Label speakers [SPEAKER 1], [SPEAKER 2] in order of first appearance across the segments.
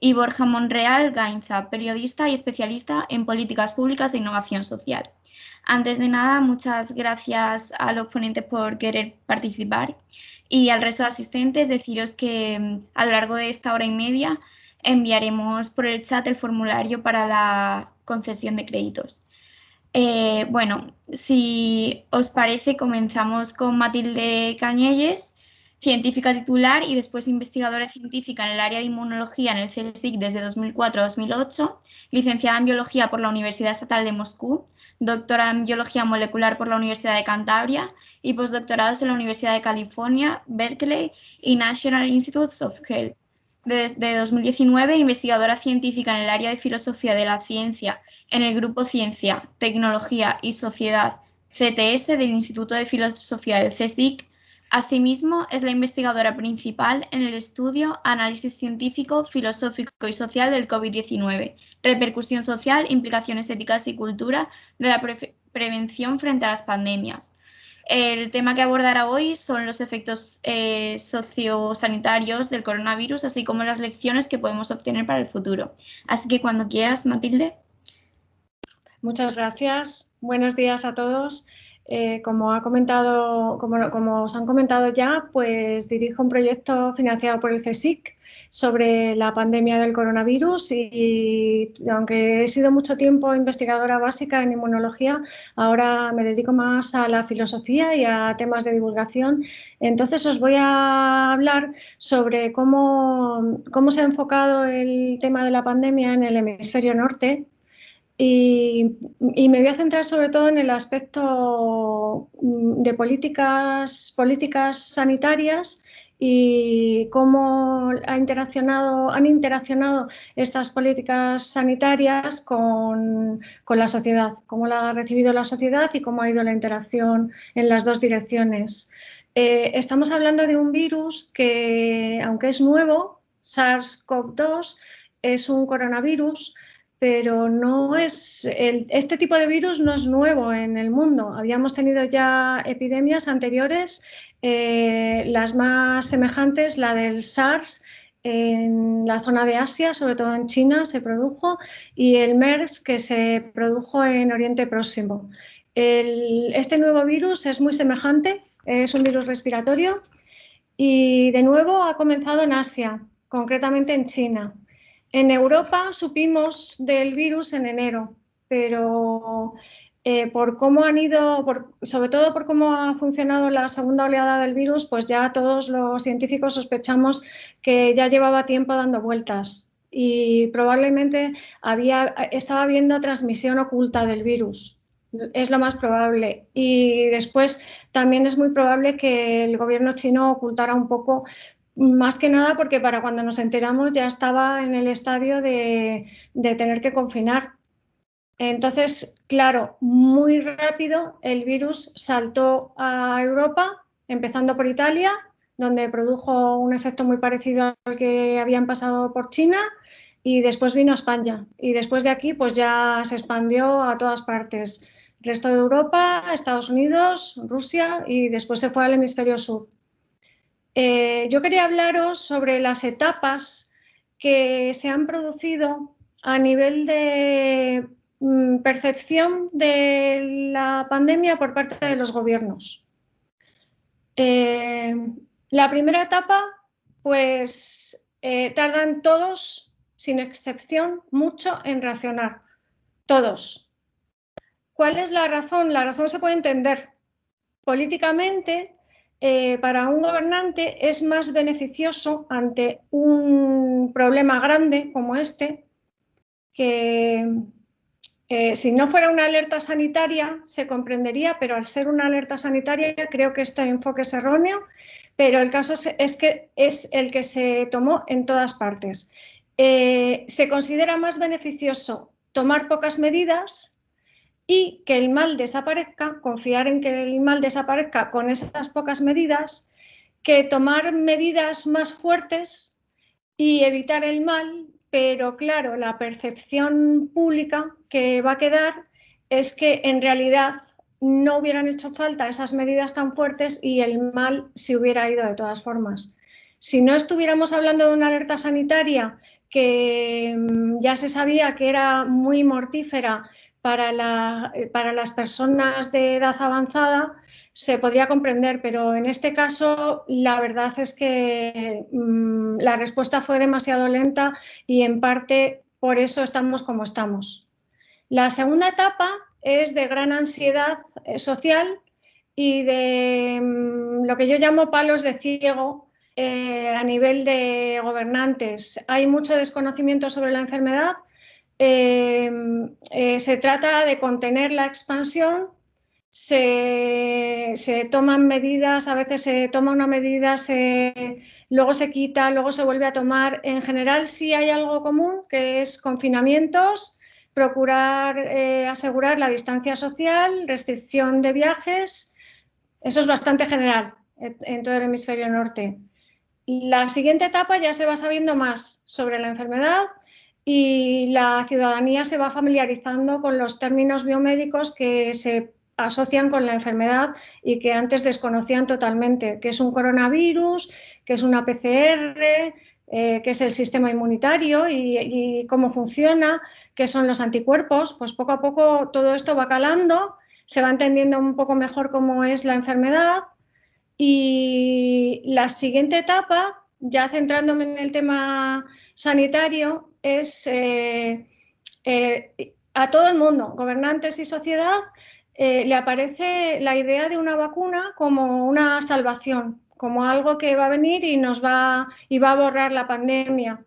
[SPEAKER 1] y Borja Monreal Gainza, periodista y especialista en políticas públicas de innovación social. Antes de nada, muchas gracias a los ponentes por querer participar y al resto de asistentes deciros que a lo largo de esta hora y media enviaremos por el chat el formulario para la concesión de créditos. Bueno, si os parece, comenzamos con Matilde Cañelles, científica titular y después investigadora científica en el área de inmunología en el CSIC desde 2004 a 2008, licenciada en Biología por la Universidad Estatal de Moscú, doctora en Biología Molecular por la Universidad de Cantabria y postdoctorados en la Universidad de California, Berkeley y National Institutes of Health. Desde 2019, investigadora científica en el área de Filosofía de la Ciencia en el Grupo Ciencia, Tecnología y Sociedad CTS del Instituto de Filosofía del CSIC. Asimismo, es la investigadora principal en el estudio Análisis científico, filosófico y social del COVID-19, repercusión social, implicaciones éticas y cultura de la prevención frente a las pandemias. El tema que abordará hoy son los efectos sociosanitarios del coronavirus, así como las lecciones que podemos obtener para el futuro. Así que cuando quieras, Matilde.
[SPEAKER 2] Muchas gracias. Buenos días a todos. Como os han comentado ya, pues dirijo un proyecto financiado por el CSIC sobre la pandemia del coronavirus y aunque he sido mucho tiempo investigadora básica en inmunología, ahora me dedico más a la filosofía y a temas de divulgación. Entonces os voy a hablar sobre cómo se ha enfocado el tema de la pandemia en el hemisferio norte. Y me voy a centrar sobre todo en el aspecto de políticas sanitarias y cómo han interaccionado estas políticas sanitarias con la sociedad, cómo la ha recibido la sociedad y cómo ha ido la interacción en las dos direcciones. Estamos hablando de un virus que, aunque es nuevo, SARS-CoV-2, es un coronavirus, pero este tipo de virus no es nuevo en el mundo. Habíamos tenido ya epidemias anteriores, las más semejantes, la del SARS en la zona de Asia, sobre todo en China se produjo, y el MERS que se produjo en Oriente Próximo. Este nuevo virus es muy semejante, es un virus respiratorio y de nuevo ha comenzado en Asia, concretamente en China. En Europa supimos del virus en enero, pero sobre todo por cómo ha funcionado la segunda oleada del virus, pues ya todos los científicos sospechamos que ya llevaba tiempo dando vueltas y probablemente estaba habiendo transmisión oculta del virus. Es lo más probable. Y después también es muy probable que el gobierno chino ocultara un poco, más que nada porque para cuando nos enteramos ya estaba en el estadio de tener que confinar. Entonces, claro, muy rápido el virus saltó a Europa, empezando por Italia, donde produjo un efecto muy parecido al que habían pasado por China, y después vino a España. Y después de aquí, pues ya se expandió a todas partes. El resto de Europa, Estados Unidos, Rusia, y después se fue al hemisferio sur. Yo quería hablaros sobre las etapas que se han producido a nivel de percepción de la pandemia por parte de los gobiernos. La primera etapa, pues tardan todos, sin excepción, mucho en reaccionar. Todos. ¿Cuál es la razón? La razón se puede entender. Políticamente, para un gobernante es más beneficioso ante un problema grande como este, que si no fuera una alerta sanitaria se comprendería, pero al ser una alerta sanitaria creo que este enfoque es erróneo, pero el caso es que es el que se tomó en todas partes. Se considera más beneficioso tomar pocas medidas y que el mal desaparezca, confiar en que el mal desaparezca con esas pocas medidas, que tomar medidas más fuertes y evitar el mal, pero claro, la percepción pública que va a quedar es que en realidad no hubieran hecho falta esas medidas tan fuertes y el mal se hubiera ido de todas formas. Si no estuviéramos hablando de una alerta sanitaria que ya se sabía que era muy mortífera para las personas de edad avanzada, se podría comprender, pero en este caso la verdad es que la respuesta fue demasiado lenta y en parte por eso estamos como estamos. La segunda etapa es de gran ansiedad social y de lo que yo llamo palos de ciego a nivel de gobernantes. Hay mucho desconocimiento sobre la enfermedad. Se trata de contener la expansión. Se toman medidas, a veces se toma una medida, luego se quita, luego se vuelve a tomar. En general sí hay algo común, que es confinamientos, procurar asegurar la distancia social, restricción de viajes. Eso es bastante general en todo el hemisferio norte. La siguiente etapa ya se va sabiendo más sobre la enfermedad y la ciudadanía se va familiarizando con los términos biomédicos que se asocian con la enfermedad y que antes desconocían totalmente, que es un coronavirus, que es una PCR, que es el sistema inmunitario y cómo funciona, qué son los anticuerpos. Pues poco a poco todo esto va calando, se va entendiendo un poco mejor cómo es la enfermedad. Y la siguiente etapa, ya centrándome en el tema sanitario, es a todo el mundo, gobernantes y sociedad, le aparece la idea de una vacuna como una salvación, como algo que va a venir y va a borrar la pandemia.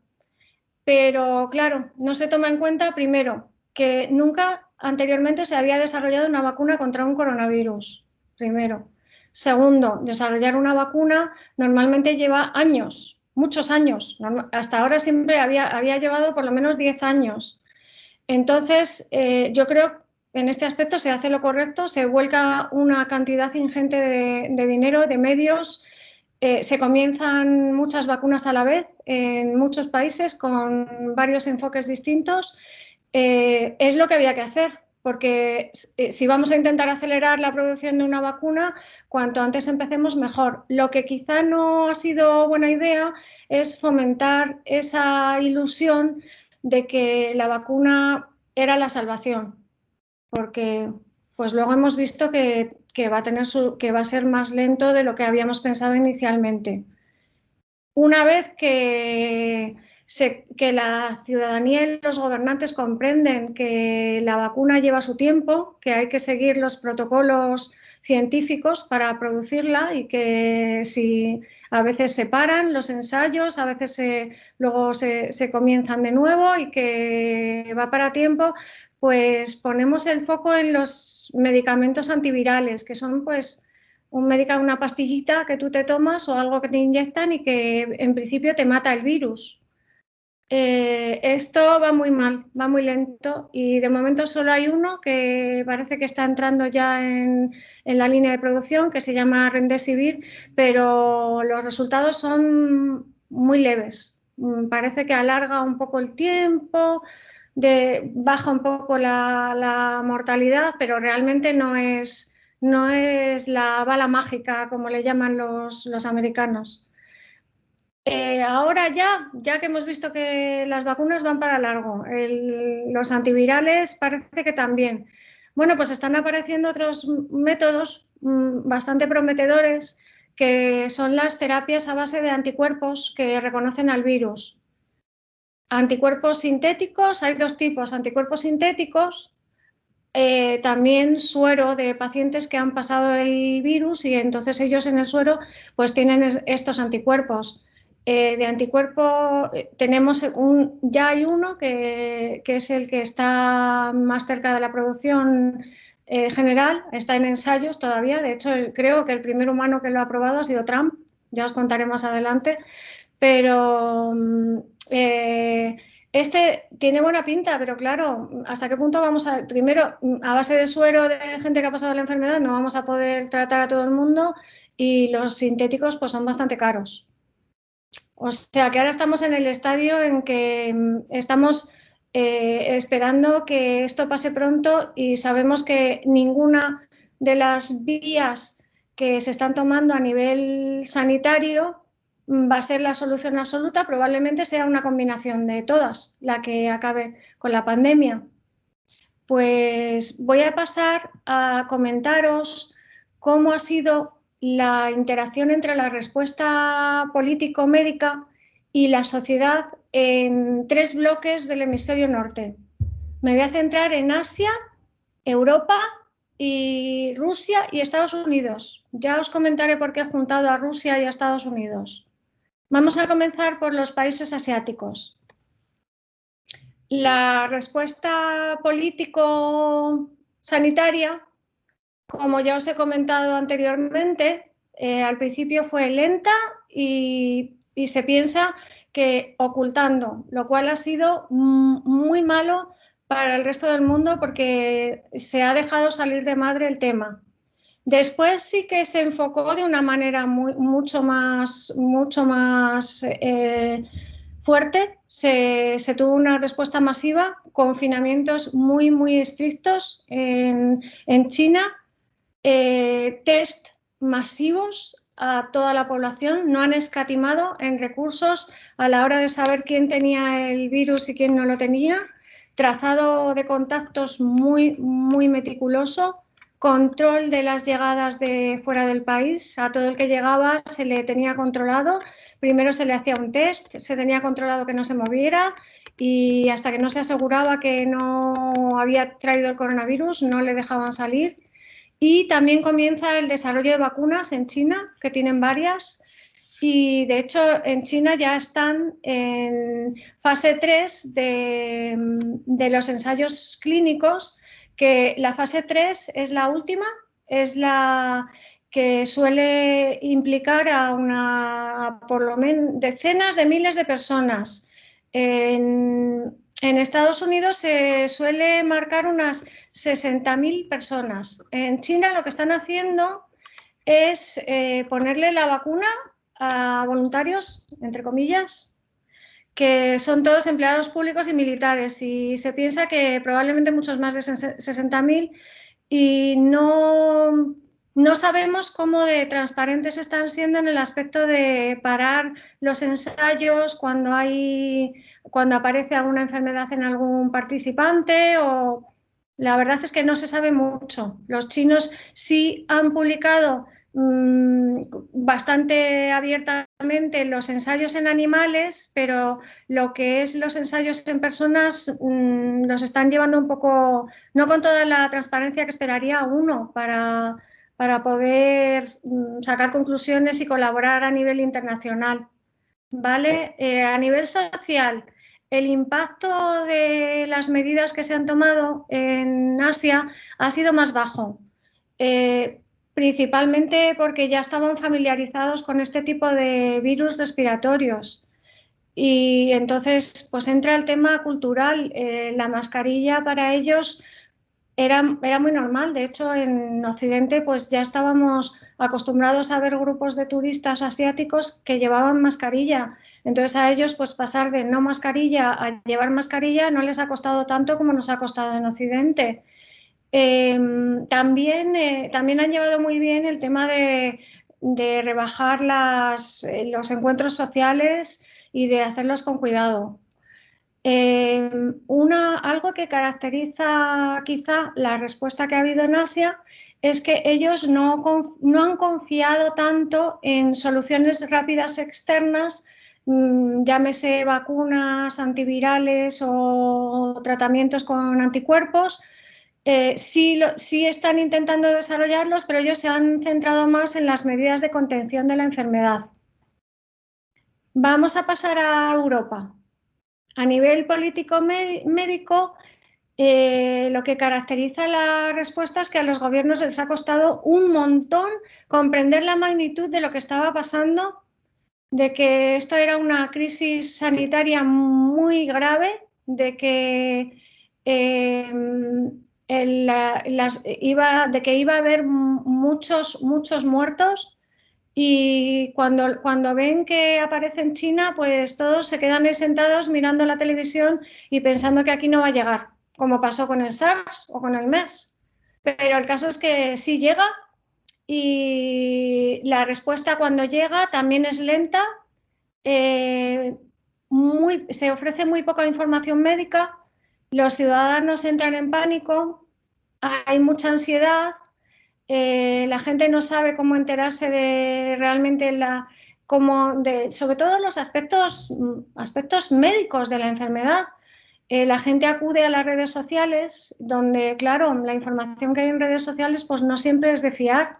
[SPEAKER 2] Pero claro, no se toma en cuenta, primero, que nunca anteriormente se había desarrollado una vacuna contra un coronavirus, primero. Segundo, desarrollar una vacuna normalmente lleva años, muchos años. Hasta ahora siempre había llevado por lo menos 10 años. Entonces, yo creo que en este aspecto se hace lo correcto, se vuelca una cantidad ingente de dinero, de medios. Se comienzan muchas vacunas a la vez en muchos países con varios enfoques distintos. Es lo que había que hacer, porque si vamos a intentar acelerar la producción de una vacuna, cuanto antes empecemos mejor. Lo que quizá no ha sido buena idea es fomentar esa ilusión de que la vacuna era la salvación, porque pues luego hemos visto que va a ser más lento de lo que habíamos pensado inicialmente. Una vez que la ciudadanía y los gobernantes comprenden que la vacuna lleva su tiempo, que hay que seguir los protocolos científicos para producirla y que si a veces se paran los ensayos, a veces luego se comienzan de nuevo y que va para tiempo, pues ponemos el foco en los medicamentos antivirales, que son pues una pastillita que tú te tomas o algo que te inyectan y que en principio te mata el virus. Esto va muy mal, va muy lento y de momento solo hay uno que parece que está entrando ya en la línea de producción, que se llama Remdesivir, pero los resultados son muy leves. Parece que alarga un poco el tiempo, baja un poco la mortalidad, pero realmente no es la bala mágica, como le llaman los americanos. Ahora ya que hemos visto que las vacunas van para largo, los antivirales parece que también. Bueno, pues están apareciendo otros métodos bastante prometedores, que son las terapias a base de anticuerpos que reconocen al virus. Anticuerpos sintéticos, hay dos tipos, anticuerpos sintéticos, también suero de pacientes que han pasado el virus y entonces ellos en el suero pues tienen estos anticuerpos. De anticuerpo ya hay uno que es el que está más cerca de la producción general, está en ensayos todavía, de hecho creo que el primer humano que lo ha probado ha sido Trump, ya os contaré más adelante, pero este tiene buena pinta, pero claro, ¿hasta qué punto vamos a...? Primero, a base de suero de gente que ha pasado la enfermedad no vamos a poder tratar a todo el mundo y los sintéticos pues son bastante caros. O sea que ahora estamos en el estadio en que estamos esperando que esto pase pronto y sabemos que ninguna de las vías que se están tomando a nivel sanitario va a ser la solución absoluta, probablemente sea una combinación de todas la que acabe con la pandemia. Pues voy a pasar a comentaros cómo ha sido la interacción entre la respuesta político-médica y la sociedad en 3 bloques del hemisferio norte. Me voy a centrar en Asia, Europa y Rusia y Estados Unidos. Ya os comentaré por qué he juntado a Rusia y a Estados Unidos. Vamos a comenzar por los países asiáticos. La respuesta político-sanitaria, como ya os he comentado anteriormente, al principio fue lenta y se piensa que ocultando, lo cual ha sido muy malo para el resto del mundo porque se ha dejado salir de madre el tema. Después sí que se enfocó de una manera mucho más fuerte, se tuvo una respuesta masiva, confinamientos muy estrictos en China, test masivos a toda la población, no han escatimado en recursos a la hora de saber quién tenía el virus y quién no lo tenía, trazado de contactos muy meticuloso, control de las llegadas de fuera del país, a todo el que llegaba se le tenía controlado, primero se le hacía un test, se tenía controlado que no se moviera y hasta que no se aseguraba que no había traído el coronavirus no le dejaban salir. Y también comienza el desarrollo de vacunas en China, que tienen varias, y de hecho en China ya están en fase 3 de los ensayos clínicos, que la fase 3 es la última, es la que suele implicar a por lo menos decenas de miles de personas. En Estados Unidos se suele marcar unas 60.000 personas. En China lo que están haciendo es ponerle la vacuna a voluntarios, entre comillas, que son todos empleados públicos y militares, y se piensa que probablemente muchos más de 60.000, y no sabemos cómo de transparentes están siendo en el aspecto de parar los ensayos cuando aparece alguna enfermedad en algún participante, o la verdad es que no se sabe mucho. Los chinos sí han publicado bastante abiertamente los ensayos en animales, pero lo que es los ensayos en personas los están llevando un poco, no con toda la transparencia que esperaría uno para poder sacar conclusiones y colaborar a nivel internacional. ¿Vale? A nivel social, el impacto de las medidas que se han tomado en Asia ha sido más bajo. Principalmente porque ya estaban familiarizados con este tipo de virus respiratorios. Y entonces, pues entra el tema cultural. La mascarilla para ellos era muy normal. De hecho, en Occidente pues ya estábamos acostumbrados a ver grupos de turistas asiáticos que llevaban mascarilla. Entonces a ellos pues pasar de no mascarilla a llevar mascarilla no les ha costado tanto como nos ha costado en Occidente. También han llevado muy bien el tema de rebajar los encuentros sociales y de hacerlos con cuidado. Algo que caracteriza quizá la respuesta que ha habido en Asia es que ellos no han confiado tanto en soluciones rápidas externas, llámese vacunas antivirales o tratamientos con anticuerpos. Sí están intentando desarrollarlos, pero ellos se han centrado más en las medidas de contención de la enfermedad. Vamos a pasar a Europa. A nivel político-médico, lo que caracteriza la respuesta es que a los gobiernos les ha costado un montón comprender la magnitud de lo que estaba pasando, de que esto era una crisis sanitaria muy grave, de que iba a haber muchos muertos. Y cuando ven que aparece en China, pues todos se quedan ahí sentados mirando la televisión y pensando que aquí no va a llegar, como pasó con el SARS o con el MERS. Pero el caso es que sí llega, y la respuesta cuando llega también es lenta, se ofrece muy poca información médica, los ciudadanos entran en pánico, hay mucha ansiedad, la gente no sabe cómo enterarse de realmente sobre todo los aspectos médicos de la enfermedad. La gente acude a las redes sociales, donde, claro, la información que hay en redes sociales pues no siempre es de fiar.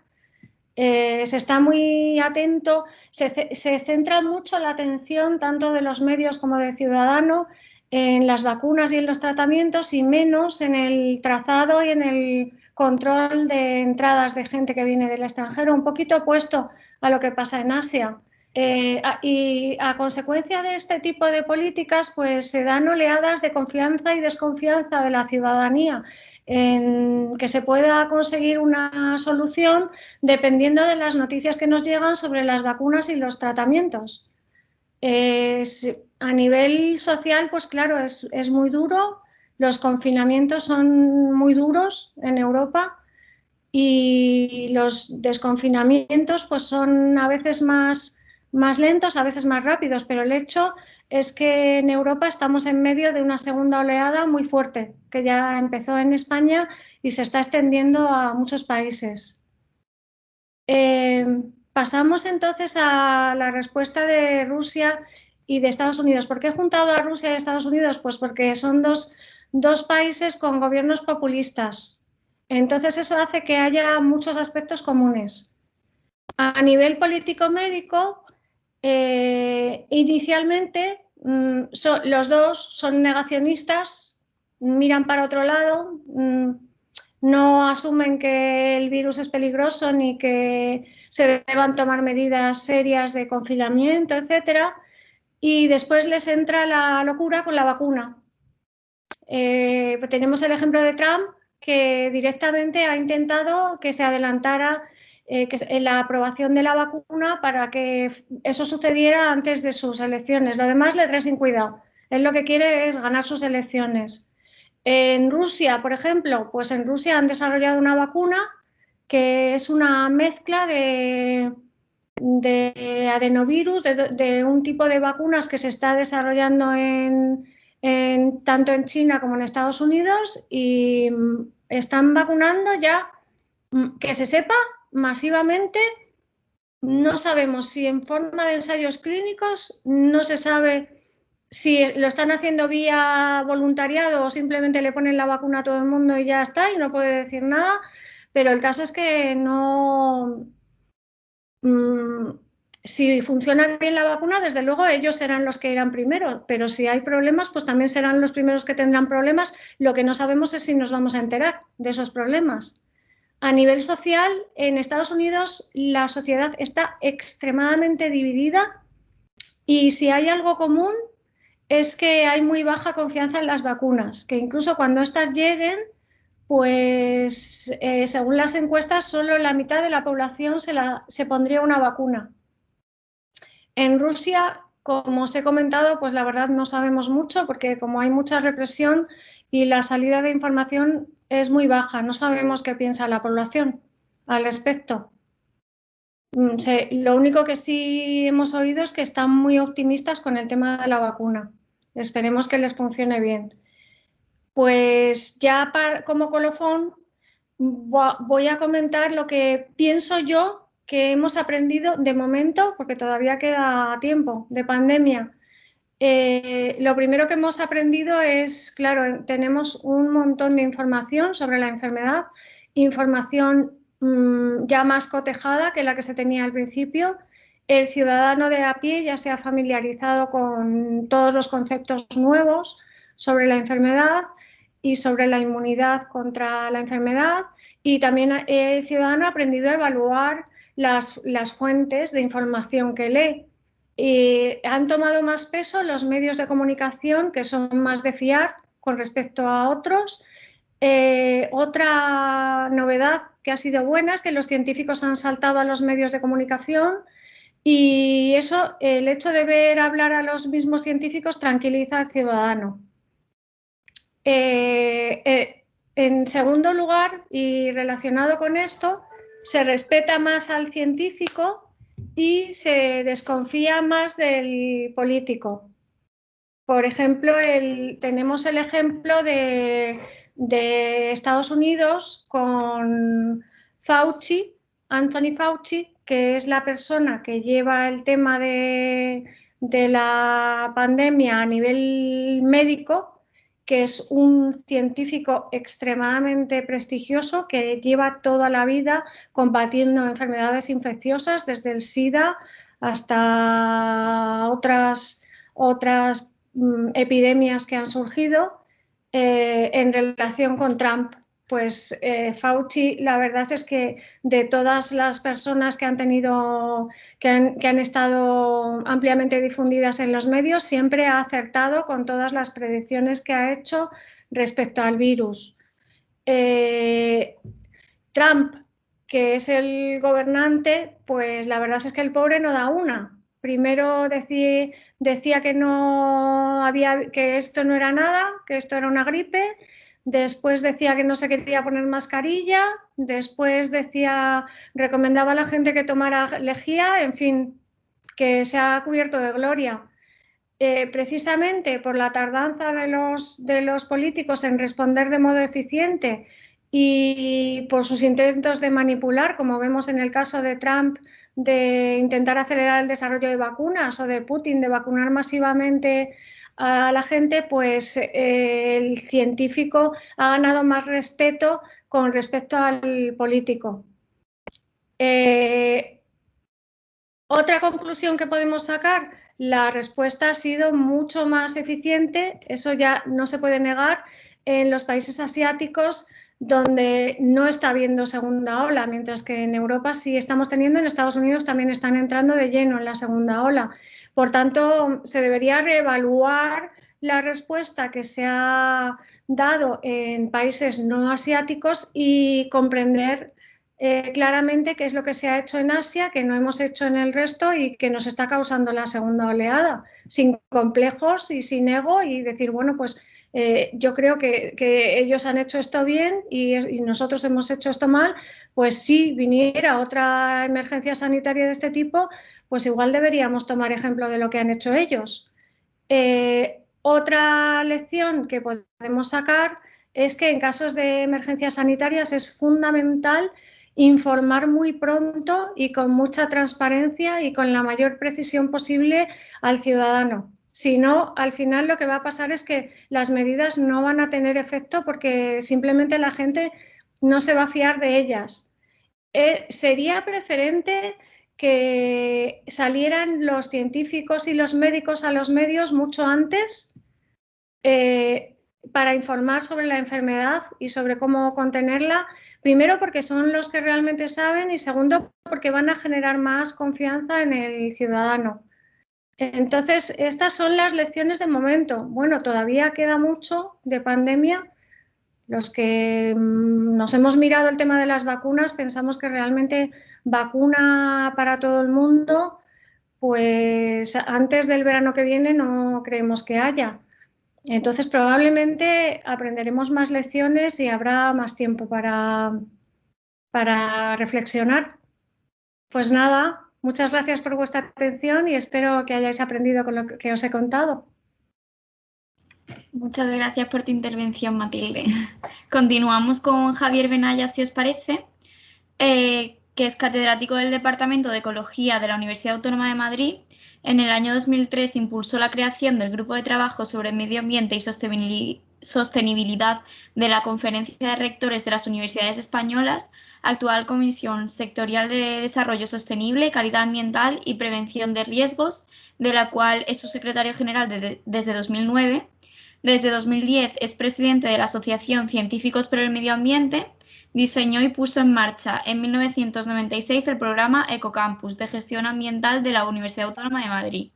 [SPEAKER 2] Se está muy atento, se centra mucho la atención tanto de los medios como del ciudadano en las vacunas y en los tratamientos y menos en el trazado y en el control de entradas de gente que viene del extranjero, un poquito opuesto a lo que pasa en Asia. Y a consecuencia de este tipo de políticas, pues se dan oleadas de confianza y desconfianza de la ciudadanía en que se pueda conseguir una solución dependiendo de las noticias que nos llegan sobre las vacunas y los tratamientos. A nivel social, pues claro, es muy duro, los confinamientos son muy duros en Europa y los desconfinamientos pues son a veces más lentos, a veces más rápidos, pero el hecho es que en Europa estamos en medio de una segunda oleada muy fuerte, que ya empezó en España y se está extendiendo a muchos países. Pasamos entonces a la respuesta de Rusia y de Estados Unidos. ¿Por qué he juntado a Rusia y a Estados Unidos? Pues porque son dos países con gobiernos populistas. Entonces eso hace que haya muchos aspectos comunes. A nivel político-médico, inicialmente los dos son negacionistas, miran para otro lado, no asumen que el virus es peligroso ni que se deban tomar medidas serias de confinamiento, etcétera, y después les entra la locura con la vacuna. Tenemos el ejemplo de Trump, que directamente ha intentado que se adelantara la aprobación de la vacuna para que eso sucediera antes de sus elecciones. Lo demás le trae sin cuidado. Él lo que quiere es ganar sus elecciones. En Rusia, por ejemplo, pues en Rusia han desarrollado una vacuna que es una mezcla de adenovirus, de un tipo de vacunas que se está desarrollando tanto en China como en Estados Unidos y están vacunando ya, que se sepa, masivamente. No sabemos si en forma de ensayos clínicos, no se sabe si lo están haciendo vía voluntariado o simplemente le ponen la vacuna a todo el mundo y ya está y no puede decir nada, pero el caso es que no... si funciona bien la vacuna, desde luego ellos serán los que irán primero, pero si hay problemas, pues también serán los primeros que tendrán problemas. Lo que no sabemos es si nos vamos a enterar de esos problemas. A nivel social, en Estados Unidos la sociedad está extremadamente dividida y si hay algo común es que hay muy baja confianza en las vacunas, que incluso cuando estas lleguen, pues según las encuestas, solo la mitad de la población se pondría una vacuna. En Rusia, como os he comentado, pues la verdad no sabemos mucho porque como hay mucha represión y la salida de información es muy baja, no sabemos qué piensa la población al respecto. Lo único que sí hemos oído es que están muy optimistas con el tema de la vacuna. Esperemos que les funcione bien. Pues ya como colofón voy a comentar lo que pienso yo que hemos aprendido de momento, porque todavía queda tiempo de pandemia. Lo primero que hemos aprendido es, claro, tenemos un montón de información sobre la enfermedad, información ya más cotejada que la que se tenía al principio. El ciudadano de a pie ya se ha familiarizado con todos los conceptos nuevos sobre la enfermedad y sobre la inmunidad contra la enfermedad, y también el ciudadano ha aprendido a evaluar las fuentes de información que lee. Han tomado más peso los medios de comunicación, que son más de fiar con respecto a otros. Otra novedad que ha sido buena es que los científicos han saltado a los medios de comunicación y eso, el hecho de ver hablar a los mismos científicos tranquiliza al ciudadano. En segundo lugar, y relacionado con esto, se respeta más al científico y se desconfía más del político. Por ejemplo, tenemos el ejemplo de Estados Unidos con Fauci, Anthony Fauci, que es la persona que lleva el tema de la pandemia a nivel médico, que es un científico extremadamente prestigioso que lleva toda la vida combatiendo enfermedades infecciosas, desde el SIDA hasta otras epidemias que han surgido en relación con Trump. Pues Fauci, la verdad es que de todas las personas que han tenido, que han estado ampliamente difundidas en los medios, siempre ha acertado con todas las predicciones que ha hecho respecto al virus. Trump, que es el gobernante, pues la verdad es que el pobre no da una. Primero decía que no había, que esto no era nada, que esto era una gripe. Después decía que no se quería poner mascarilla. Después recomendaba a la gente que tomara lejía. En fin, que se ha cubierto de gloria. Precisamente por la tardanza de los políticos en responder de modo eficiente y por sus intentos de manipular, como vemos en el caso de Trump, de intentar acelerar el desarrollo de vacunas, o de Putin de vacunar masivamente a la gente, pues el científico ha ganado más respeto con respecto al político. Otra conclusión que podemos sacar: la respuesta ha sido mucho más eficiente, eso ya no se puede negar, en los países asiáticos, donde no está habiendo segunda ola, mientras que en Europa sí estamos teniendo, en Estados Unidos también están entrando de lleno en la segunda ola. Por tanto, se debería reevaluar la respuesta que se ha dado en países no asiáticos y comprender claramente qué es lo que se ha hecho en Asia, que no hemos hecho en el resto y que nos está causando la segunda oleada, sin complejos y sin ego, y decir, bueno, pues yo creo que ellos han hecho esto bien y nosotros hemos hecho esto mal. Pues si viniera otra emergencia sanitaria de este tipo, pues igual deberíamos tomar ejemplo de lo que han hecho ellos. Otra lección que podemos sacar es que en casos de emergencias sanitarias es fundamental informar muy pronto y con mucha transparencia y con la mayor precisión posible al ciudadano. Si no, al final lo que va a pasar es que las medidas no van a tener efecto porque simplemente la gente no se va a fiar de ellas. Sería preferente que salieran los científicos y los médicos a los medios mucho antes para informar sobre la enfermedad y sobre cómo contenerla. Primero, porque son los que realmente saben, y segundo, porque van a generar más confianza en el ciudadano. Entonces, estas son las lecciones de momento. Bueno, todavía queda mucho de pandemia. Los que nos hemos mirado el tema de las vacunas pensamos que realmente vacuna para todo el mundo, pues antes del verano que viene no creemos que haya. Entonces, probablemente aprenderemos más lecciones y habrá más tiempo para reflexionar. Pues nada, muchas gracias por vuestra atención y espero que hayáis aprendido con lo que os he contado.
[SPEAKER 1] Muchas gracias por tu intervención, Matilde. Continuamos con Javier Benaya, si os parece, que es catedrático del Departamento de Ecología de la Universidad Autónoma de Madrid. En el año 2003 impulsó la creación del Grupo de Trabajo sobre Medio Ambiente y Sostenibilidad de la Conferencia de Rectores de las Universidades Españolas, actual Comisión Sectorial de Desarrollo Sostenible, Calidad Ambiental y Prevención de Riesgos, de la cual es su secretario general desde 2009. Desde 2010 es presidente de la Asociación Científicos por el Medio Ambiente. Diseñó y puso en marcha en 1996 el programa Ecocampus de Gestión Ambiental de la Universidad Autónoma de Madrid,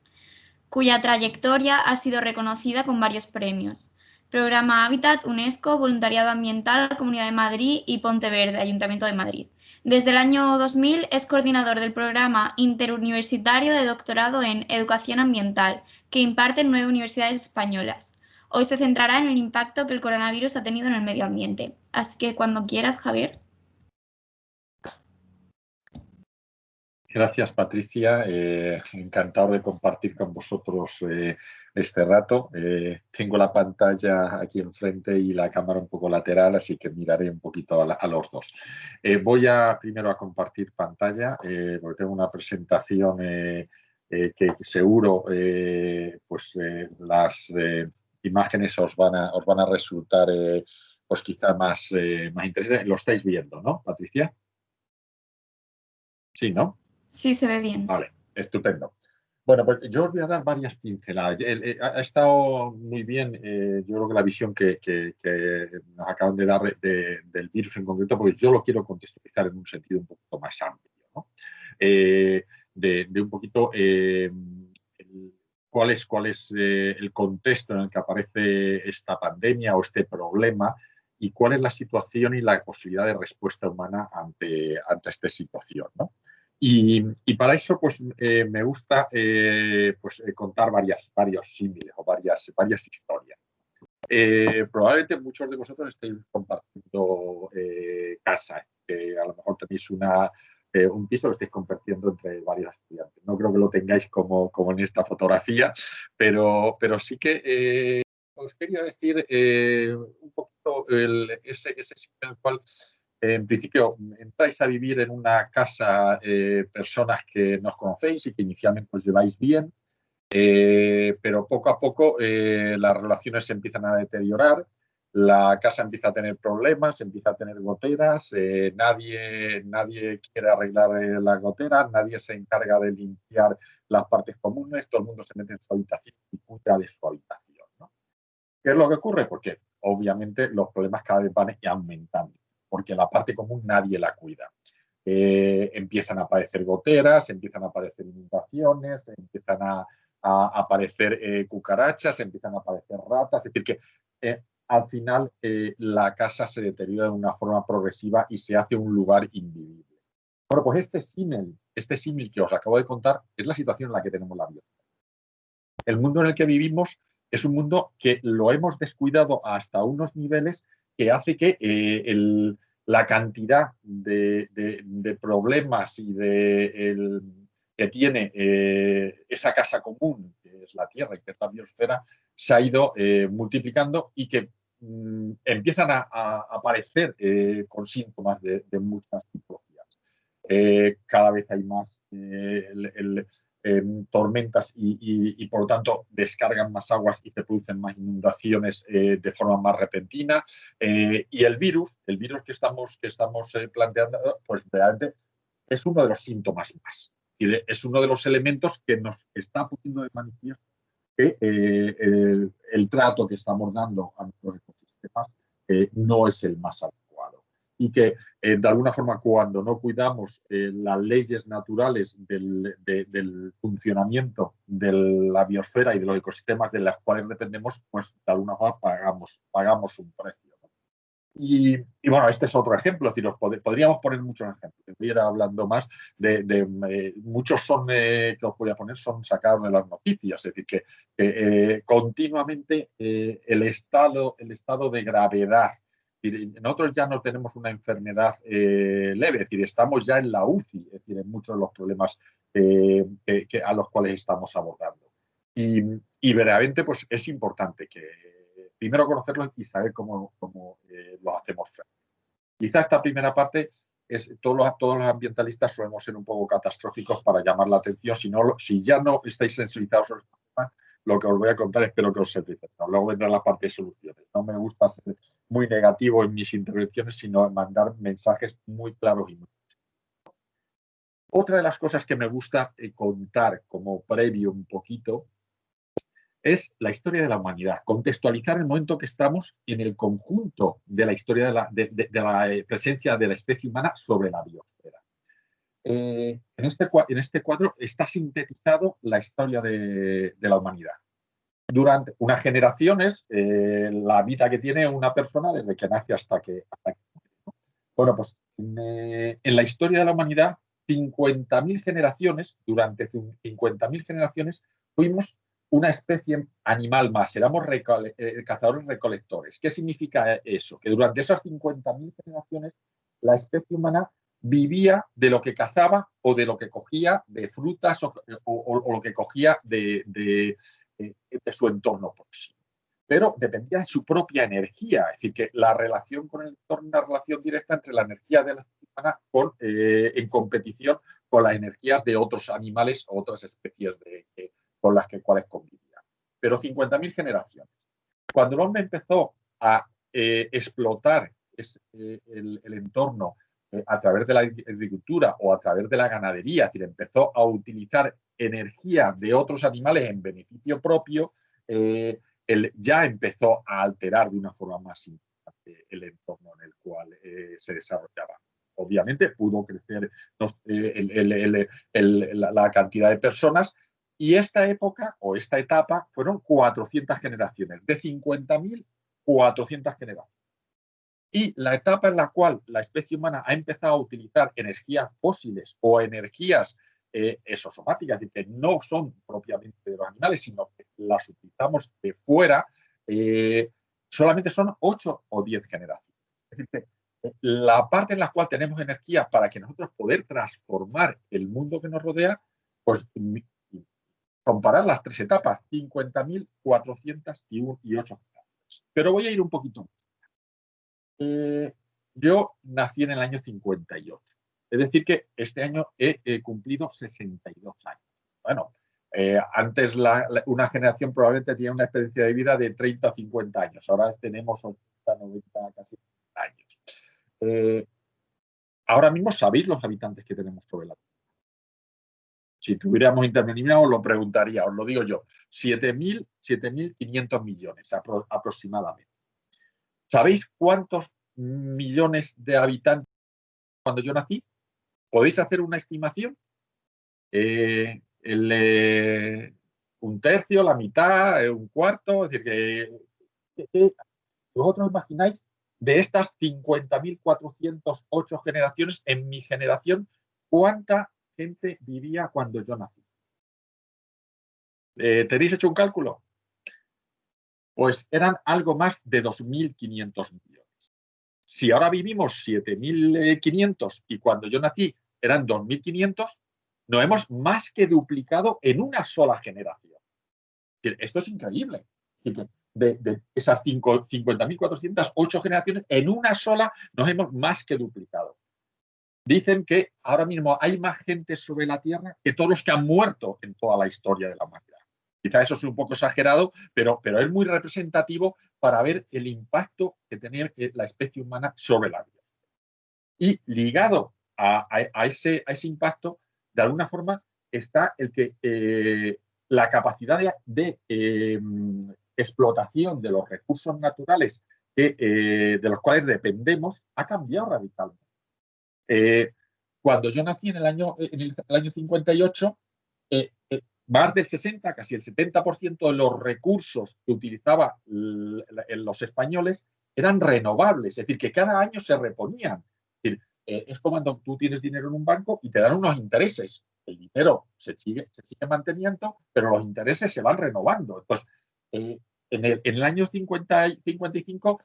[SPEAKER 1] cuya trayectoria ha sido reconocida con varios premios. Programa Hábitat, UNESCO, Voluntariado Ambiental, Comunidad de Madrid y Ponteverde, Ayuntamiento de Madrid. Desde el año 2000 es coordinador del programa interuniversitario de doctorado en Educación Ambiental, que imparte en 9 universidades españolas. Hoy se centrará en el impacto que el coronavirus ha tenido en el medio ambiente. Así que cuando quieras, Javier.
[SPEAKER 3] Gracias, Patricia. Encantado de compartir con vosotros este rato. Tengo la pantalla aquí enfrente y la cámara un poco lateral, así que miraré un poquito a los dos. Voy primero a compartir pantalla, porque tengo una presentación que seguro pues, las imágenes os van a resultar pues quizá más interesantes. Lo estáis viendo, ¿no, Patricia? Sí, ¿no?
[SPEAKER 1] Sí, se ve bien.
[SPEAKER 3] Vale, estupendo. Bueno, pues yo os voy a dar varias pinceladas. Ha estado muy bien, yo creo que la visión que nos acaban de dar del virus en concreto, porque yo lo quiero contextualizar en un sentido un poquito más amplio, ¿no? De un poquito cuál es el contexto en el que aparece esta pandemia o este problema y cuál es la situación y la posibilidad de respuesta humana ante esta situación, ¿no? Y para eso, pues, me gusta pues, contar varios símiles o varias historias. Probablemente muchos de vosotros estéis compartiendo casa, que a lo mejor tenéis un piso que estáis compartiendo entre varios estudiantes. No creo que lo tengáis como en esta fotografía, pero sí que os quería decir un poquito ese sitio en el cual en principio entráis a vivir en una casa personas que nos conocéis y que inicialmente os lleváis bien, pero poco a poco las relaciones se empiezan a deteriorar, la casa empieza a tener problemas, empieza a tener goteras, nadie quiere arreglar las goteras, nadie se encarga de limpiar las partes comunes, todo el mundo se mete en su habitación y cuida de su habitación, ¿no? ¿Qué es lo que ocurre? Porque obviamente los problemas cada vez van aumentando, porque la parte común nadie la cuida. Empiezan a aparecer goteras, empiezan a aparecer inundaciones, empiezan a aparecer cucarachas, empiezan a aparecer ratas, es decir, que al final la casa se deteriora de una forma progresiva y se hace un lugar invivible. Bueno, pues este símil que os acabo de contar es la situación en la que tenemos la vida. El mundo en el que vivimos es un mundo que lo hemos descuidado hasta unos niveles que hace que la cantidad de problemas y que tiene esa casa común, que es la Tierra y que es la biosfera, se ha ido multiplicando y que empiezan a aparecer con síntomas de muchas tipologías. Cada vez hay más tormentas y, por lo tanto, descargan más aguas y se producen más inundaciones de forma más repentina. Y el virus que estamos planteando, pues realmente es uno de los síntomas más. Es uno de los elementos que nos está poniendo de manifiesto que el trato que estamos dando a nuestros ecosistemas no es el más adecuado. Y que, de alguna forma, cuando no cuidamos las leyes naturales del funcionamiento de la biosfera y de los ecosistemas de los cuales dependemos, pues de alguna forma pagamos un precio. Y bueno, este es otro ejemplo, es decir, podríamos poner muchos ejemplos. Voy a ir hablando más muchos son que os voy a poner son sacados de las noticias, es decir, que continuamente el estado de gravedad. Nosotros ya no tenemos una enfermedad leve, es decir, estamos ya en la UCI, es decir, en muchos de los problemas a los cuales estamos abordando. Y verdaderamente, pues es importante que primero conocerlos y saber cómo lo hacemos frente. Quizá esta primera parte es todos los ambientalistas solemos ser un poco catastróficos para llamar la atención. Si ya no estáis sensibilizados sobre este tema, lo que os voy a contar espero que os sirva. Luego vendrá la parte de soluciones. No me gusta ser muy negativo en mis intervenciones, sino mandar mensajes muy claros y muy. Otra de las cosas que me gusta contar como previo un poquito es la historia de la humanidad, contextualizar el momento que estamos en el conjunto de la historia de la presencia de la especie humana sobre la biosfera. En este cuadro está sintetizado la historia de la humanidad. Durante unas generaciones, la vida que tiene una persona desde que nace hasta que bueno, pues en la historia de la humanidad, 50.000 generaciones, durante 50.000 generaciones, fuimos una especie animal más, éramos cazadores-recolectores. ¿Qué significa eso? Que durante esas 50.000 generaciones la especie humana vivía de lo que cazaba o de lo que cogía de frutas o lo que cogía de su entorno próximo. Pero dependía de su propia energía, es decir, que la relación con el entorno es una relación directa entre la energía de la especie humana en competición con las energías de otros animales o otras especies con las cuales convivía. Pero 50.000 generaciones. Cuando el hombre empezó a explotar el entorno a través de la agricultura o a través de la ganadería, es decir, empezó a utilizar energía de otros animales en beneficio propio, ya empezó a alterar de una forma más importante el entorno en el cual se desarrollaba. Obviamente pudo crecer la cantidad de personas y esta época o esta etapa fueron 400 generaciones, de 50.000, 400 generaciones. Y la etapa en la cual la especie humana ha empezado a utilizar energías fósiles o energías exosomáticas, es decir, que no son propiamente de los animales, sino que las utilizamos de fuera, solamente son 8 o 10 generaciones. Es decir, que la parte en la cual tenemos energía para que nosotros poder transformar el mundo que nos rodea, pues comparar las tres etapas, 50.000, 400 y 8 generaciones. Pero voy a ir un poquito más. Yo nací en el año 58. Es decir, que este año he cumplido 62 años. Bueno, antes una generación probablemente tenía una experiencia de vida de 30 o 50 años. Ahora tenemos 80, 90, casi 50 años. Ahora mismo sabéis los habitantes que tenemos sobre la Tierra. Si tuviéramos intervenimiento, os lo preguntaría, os lo digo yo. 7.500 millones aproximadamente. ¿Sabéis cuántos millones de habitantes cuando yo nací? ¿Podéis hacer una estimación? Un tercio, la mitad, un cuarto. Es decir, que vosotros imagináis de estas 50.408 generaciones, en mi generación, ¿cuánta gente vivía cuando yo nací? ¿Tenéis hecho un cálculo? Pues eran algo más de 2.500 millones. Si ahora vivimos 7.500 y cuando yo nací eran 2.500, nos hemos más que duplicado en una sola generación. Esto es increíble. De esas 50.408 generaciones, en una sola nos hemos más que duplicado. Dicen que ahora mismo hay más gente sobre la Tierra que todos los que han muerto en toda la historia de la humanidad. Quizá eso es un poco exagerado, pero es muy representativo para ver el impacto que tiene la especie humana sobre la vida. Y ligado a ese impacto, de alguna forma, está el que la capacidad de explotación de los recursos naturales de los cuales dependemos ha cambiado radicalmente. Cuando yo nací en el año 58, más del 60, casi el 70% de los recursos que utilizaban los españoles eran renovables, es decir, que cada año se reponían. Es decir, es como cuando tú tienes dinero en un banco y te dan unos intereses. El dinero se sigue manteniendo, pero los intereses se van renovando. Entonces, en el año 50 y 55,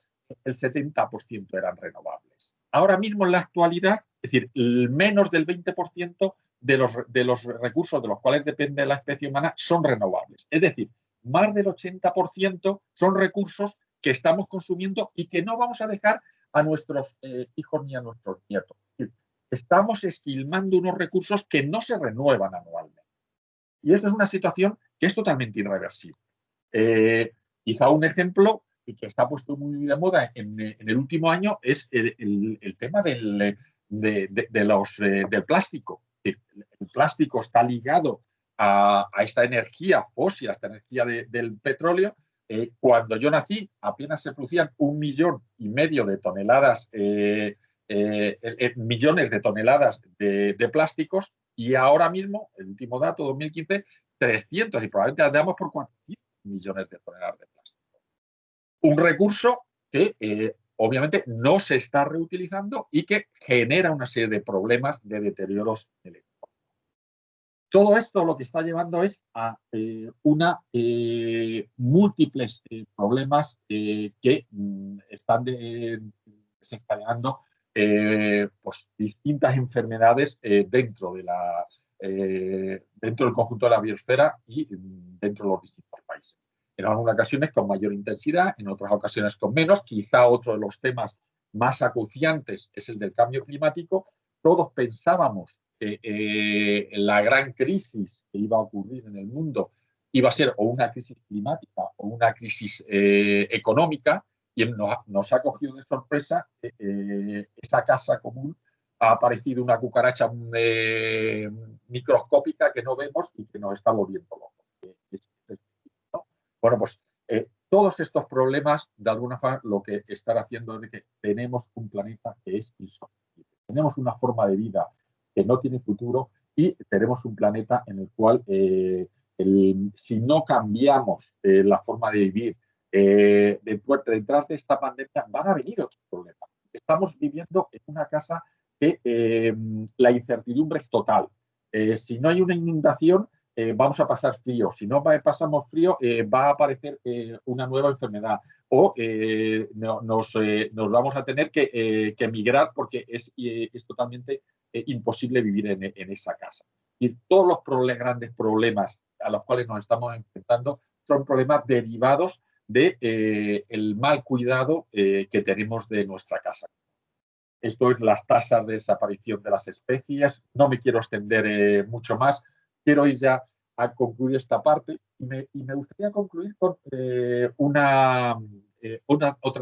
[SPEAKER 3] el 70% eran renovables. Ahora mismo, en la actualidad, es decir, menos del 20% de los recursos de los cuales depende la especie humana son renovables. Es decir, más del 80% son recursos que estamos consumiendo y que no vamos a dejar a nuestros hijos ni a nuestros nietos. Estamos esquilmando unos recursos que no se renuevan anualmente. Y esto es una situación que es totalmente irreversible. Quizá un ejemplo y que está puesto muy de moda en el último año es el tema del plástico. El plástico está ligado a esta energía fósil, a esta energía del petróleo. Cuando yo nací, apenas se producían 1,5 millones de toneladas, millones de toneladas de plásticos, y ahora mismo, el último dato, 2015, 300, y probablemente andamos por 400 millones de toneladas de plástico. Un recurso que obviamente no se está reutilizando y que genera una serie de problemas de deterioros eléctricos. Todo esto lo que está llevando es a múltiples problemas que están desencadenando pues, distintas enfermedades dentro del conjunto de la biosfera y dentro de los distintos países. En algunas ocasiones con mayor intensidad, en otras ocasiones con menos. Quizá otro de los temas más acuciantes es el del cambio climático. Todos pensábamos que la gran crisis que iba a ocurrir en el mundo iba a ser o una crisis climática o una crisis económica, y nos ha cogido de sorpresa esa casa común. Ha aparecido una cucaracha microscópica que no vemos y que nos está volviendo locos. ¿No? Bueno, pues todos estos problemas, de alguna forma, lo que están haciendo es que tenemos un planeta que es insostenible. Tenemos una forma de vida que no tiene futuro y tenemos un planeta en el cual, si no cambiamos la forma de vivir, detrás de esta pandemia van a venir otros problemas. Estamos viviendo en una casa que la incertidumbre es total. Si no hay una inundación, vamos a pasar frío. Si no pasamos frío, va a aparecer una nueva enfermedad o nos vamos a tener que emigrar porque es totalmente imposible vivir en esa casa. Y todos los grandes problemas a los cuales nos estamos enfrentando son problemas derivados del mal cuidado que tenemos de nuestra casa. Esto es las tasas de desaparición de las especies. No me quiero extender mucho más. Quiero ir ya a concluir esta parte y me gustaría concluir con otra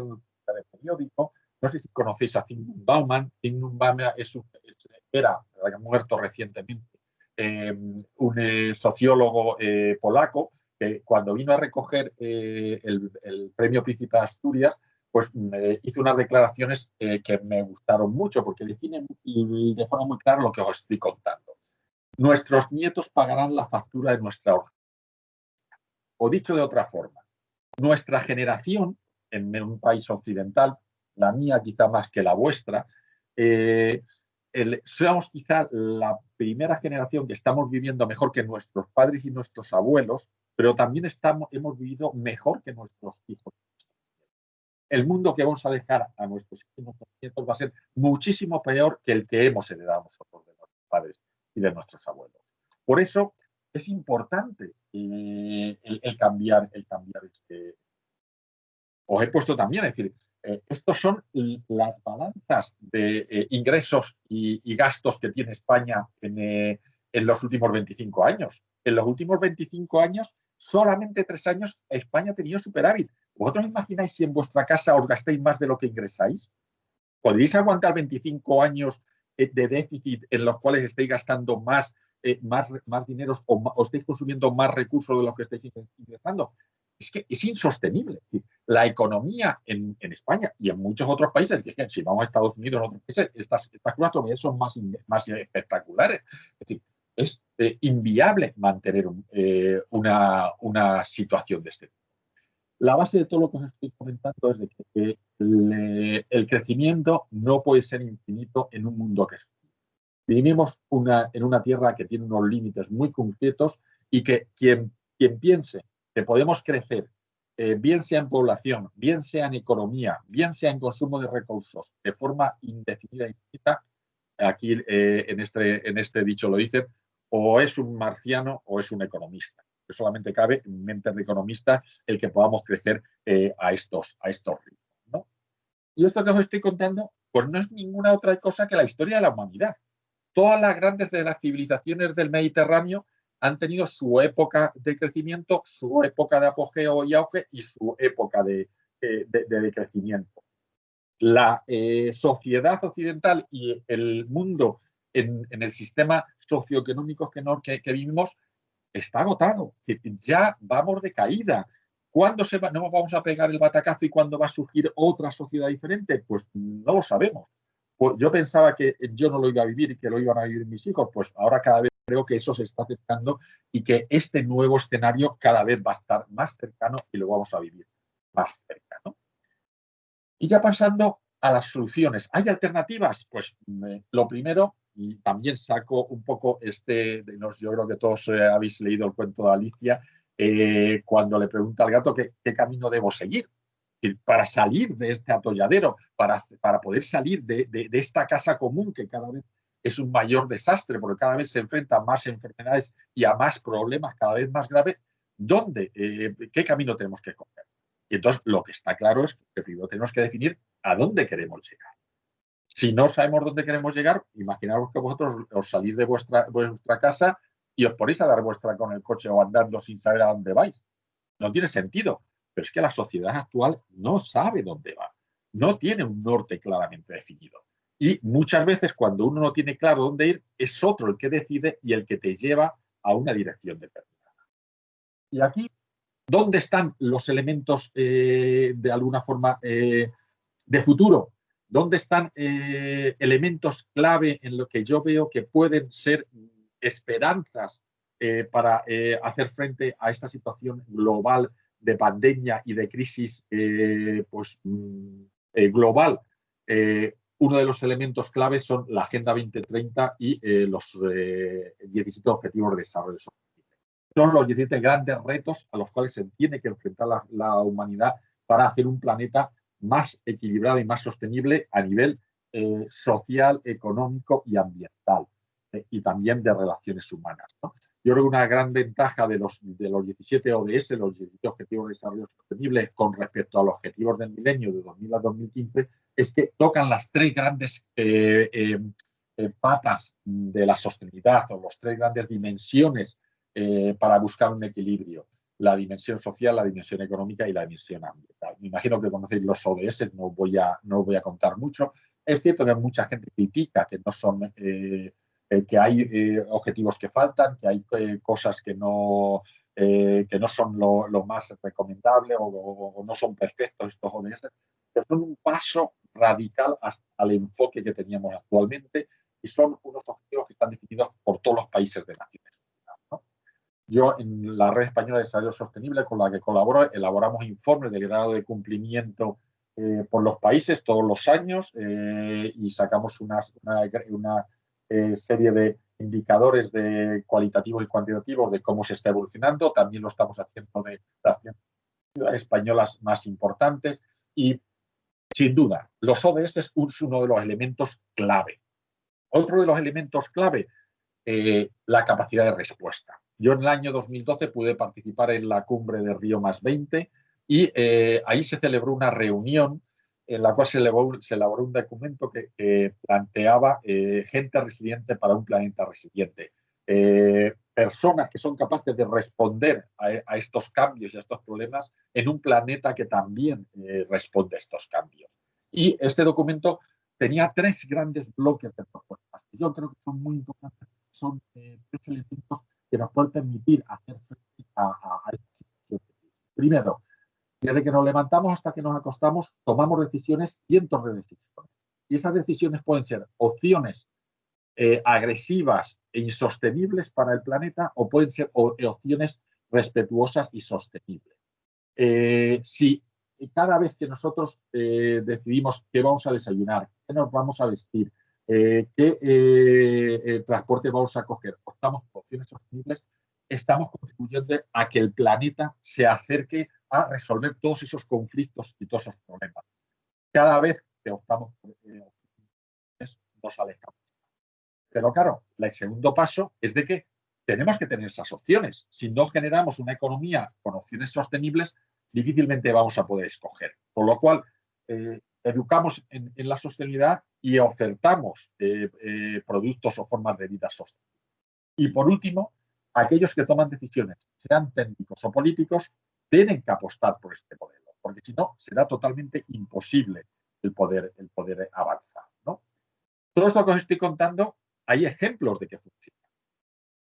[SPEAKER 3] noticia de periódico. No sé si conocéis a Zygmunt Bauman. Zygmunt Bauman era muerto recientemente, un sociólogo polaco que cuando vino a recoger el Premio Príncipe de Asturias, pues hizo unas declaraciones que me gustaron mucho porque definen y de forma muy clara lo que os estoy contando. Nuestros nietos pagarán la factura de nuestra orgía. O dicho de otra forma, nuestra generación, en un país occidental, la mía quizá más que la vuestra, somos quizá la primera generación que estamos viviendo mejor que nuestros padres y nuestros abuelos, pero también hemos vivido mejor que nuestros hijos. El mundo que vamos a dejar a nuestros nietos va a ser muchísimo peor que el que hemos heredado nosotros de nuestros padres y de nuestros abuelos. Por eso es importante el cambiar este. Os he puesto también, es decir, estos son las balanzas de ingresos y gastos que tiene España en los últimos 25 años. En los últimos 25 años, solamente 3 años, España ha tenido superávit. ¿Vosotros imagináis si en vuestra casa os gastáis más de lo que ingresáis? ¿Podríais aguantar 25 años de déficit en los cuales estáis gastando más dinero o estáis consumiendo más recursos de los que estáis ingresando? Es que es insostenible. La economía en España y en muchos otros países, que si vamos a Estados Unidos o en otros países, estas cosas todavía son más espectaculares. Es decir, es inviable mantener una situación de este tipo. La base de todo lo que os estoy comentando es de que el crecimiento no puede ser infinito en un mundo que es. Vivimos en una tierra que tiene unos límites muy concretos y que quien piense que podemos crecer, bien sea en población, bien sea en economía, bien sea en consumo de recursos, de forma indefinida e infinita, aquí en este dicho lo dicen, o es un marciano o es un economista. Que solamente cabe en mentes de economistas el que podamos crecer a estos ritmos, ¿no? Y esto que os estoy contando, pues no es ninguna otra cosa que la historia de la humanidad. Todas las grandes de las civilizaciones del Mediterráneo han tenido su época de crecimiento, su época de apogeo y auge y su época de decrecimiento. La sociedad occidental y el mundo en el sistema socioeconómico que vivimos está agotado, que ya vamos de caída. ¿Cuándo no vamos a pegar el batacazo y cuándo va a surgir otra sociedad diferente? Pues no lo sabemos. Pues yo pensaba que yo no lo iba a vivir y que lo iban a vivir mis hijos, pues ahora cada vez creo que eso se está acercando y que este nuevo escenario cada vez va a estar más cercano y lo vamos a vivir más cercano. Y ya pasando a las soluciones. ¿Hay alternativas? Pues lo primero, y también saco un poco yo creo que todos habéis leído el cuento de Alicia, cuando le pregunta al gato qué camino debo seguir. Para salir de este atolladero, para poder salir de esta casa común que cada vez es un mayor desastre, porque cada vez se enfrenta a más enfermedades y a más problemas cada vez más graves, ¿qué camino tenemos que coger? Y entonces lo que está claro es que primero tenemos que definir a dónde queremos llegar. Si no sabemos dónde queremos llegar, imaginaos que vosotros os salís de vuestra casa y os ponéis a dar vuestra con el coche o andando sin saber a dónde vais. No tiene sentido. Pero es que la sociedad actual no sabe dónde va. No tiene un norte claramente definido. Y muchas veces cuando uno no tiene claro dónde ir, es otro el que decide y el que te lleva a una dirección determinada. Y aquí, ¿dónde están los elementos de alguna forma de futuro? ¿Dónde están elementos clave en lo que yo veo que pueden ser esperanzas para hacer frente a esta situación global de pandemia y de crisis global? Uno de los elementos claves son la Agenda 2030 y los 17 Objetivos de Desarrollo Sostenible. Son los 17 grandes retos a los cuales se tiene que enfrentar la humanidad para hacer un planeta más equilibrado y más sostenible a nivel social, económico y ambiental, y también de relaciones humanas, ¿no? Yo creo que una gran ventaja de los 17 ODS, los 17 Objetivos de Desarrollo Sostenible, con respecto a los Objetivos del Milenio de 2000 a 2015, es que tocan las tres grandes patas de la sostenibilidad, o las tres grandes dimensiones para buscar un equilibrio: la dimensión social, la dimensión económica y la dimensión ambiental. Me imagino que conocéis los ODS, no os voy a contar mucho. Es cierto que mucha gente critica que no son... que hay objetivos que faltan, que hay cosas que no son lo más recomendable o no son perfectos estos ODS, pero son un paso radical al enfoque que teníamos actualmente, y son unos objetivos que están definidos por todos los países de Naciones Unidas, ¿no? Yo, en la Red Española de Desarrollo Sostenible, con la que colaboro, elaboramos informes del grado de cumplimiento por los países todos los años, y sacamos una serie de indicadores cualitativos y cuantitativos de cómo se está evolucionando. También lo estamos haciendo de las ciudades españolas más importantes, y sin duda los ODS es uno de los elementos clave. Otro de los elementos clave, la capacidad de respuesta. Yo en el año 2012 pude participar en la cumbre de Río+20 y ahí se celebró una reunión en la cual se elaboró un documento que planteaba gente resiliente para un planeta resiliente. Personas que son capaces de responder a estos cambios y a estos problemas en un planeta que también responde a estos cambios. Y este documento tenía tres grandes bloques de propuestas que yo creo que son muy importantes. Son tres elementos que nos pueden permitir hacer frente a esta situación. Primero, desde que nos levantamos hasta que nos acostamos, tomamos decisiones, cientos de decisiones. Y esas decisiones pueden ser opciones agresivas e insostenibles para el planeta, o pueden ser opciones respetuosas y sostenibles. Si cada vez que nosotros decidimos qué vamos a desayunar, qué nos vamos a vestir, qué transporte vamos a coger, optamos por opciones sostenibles, estamos contribuyendo a que el planeta se acerque a resolver todos esos conflictos y todos esos problemas. Cada vez que optamos por opciones, nos alejamos. Pero claro, el segundo paso es de que tenemos que tener esas opciones. Si no generamos una economía con opciones sostenibles, difícilmente vamos a poder escoger. Por lo cual, educamos en la sostenibilidad y ofertamos productos o formas de vida sostenibles. Y por último, aquellos que toman decisiones, sean técnicos o políticos, tienen que apostar por este modelo, porque si no, será totalmente imposible el poder avanzar, ¿no? Todo esto que os estoy contando, hay ejemplos de que funciona.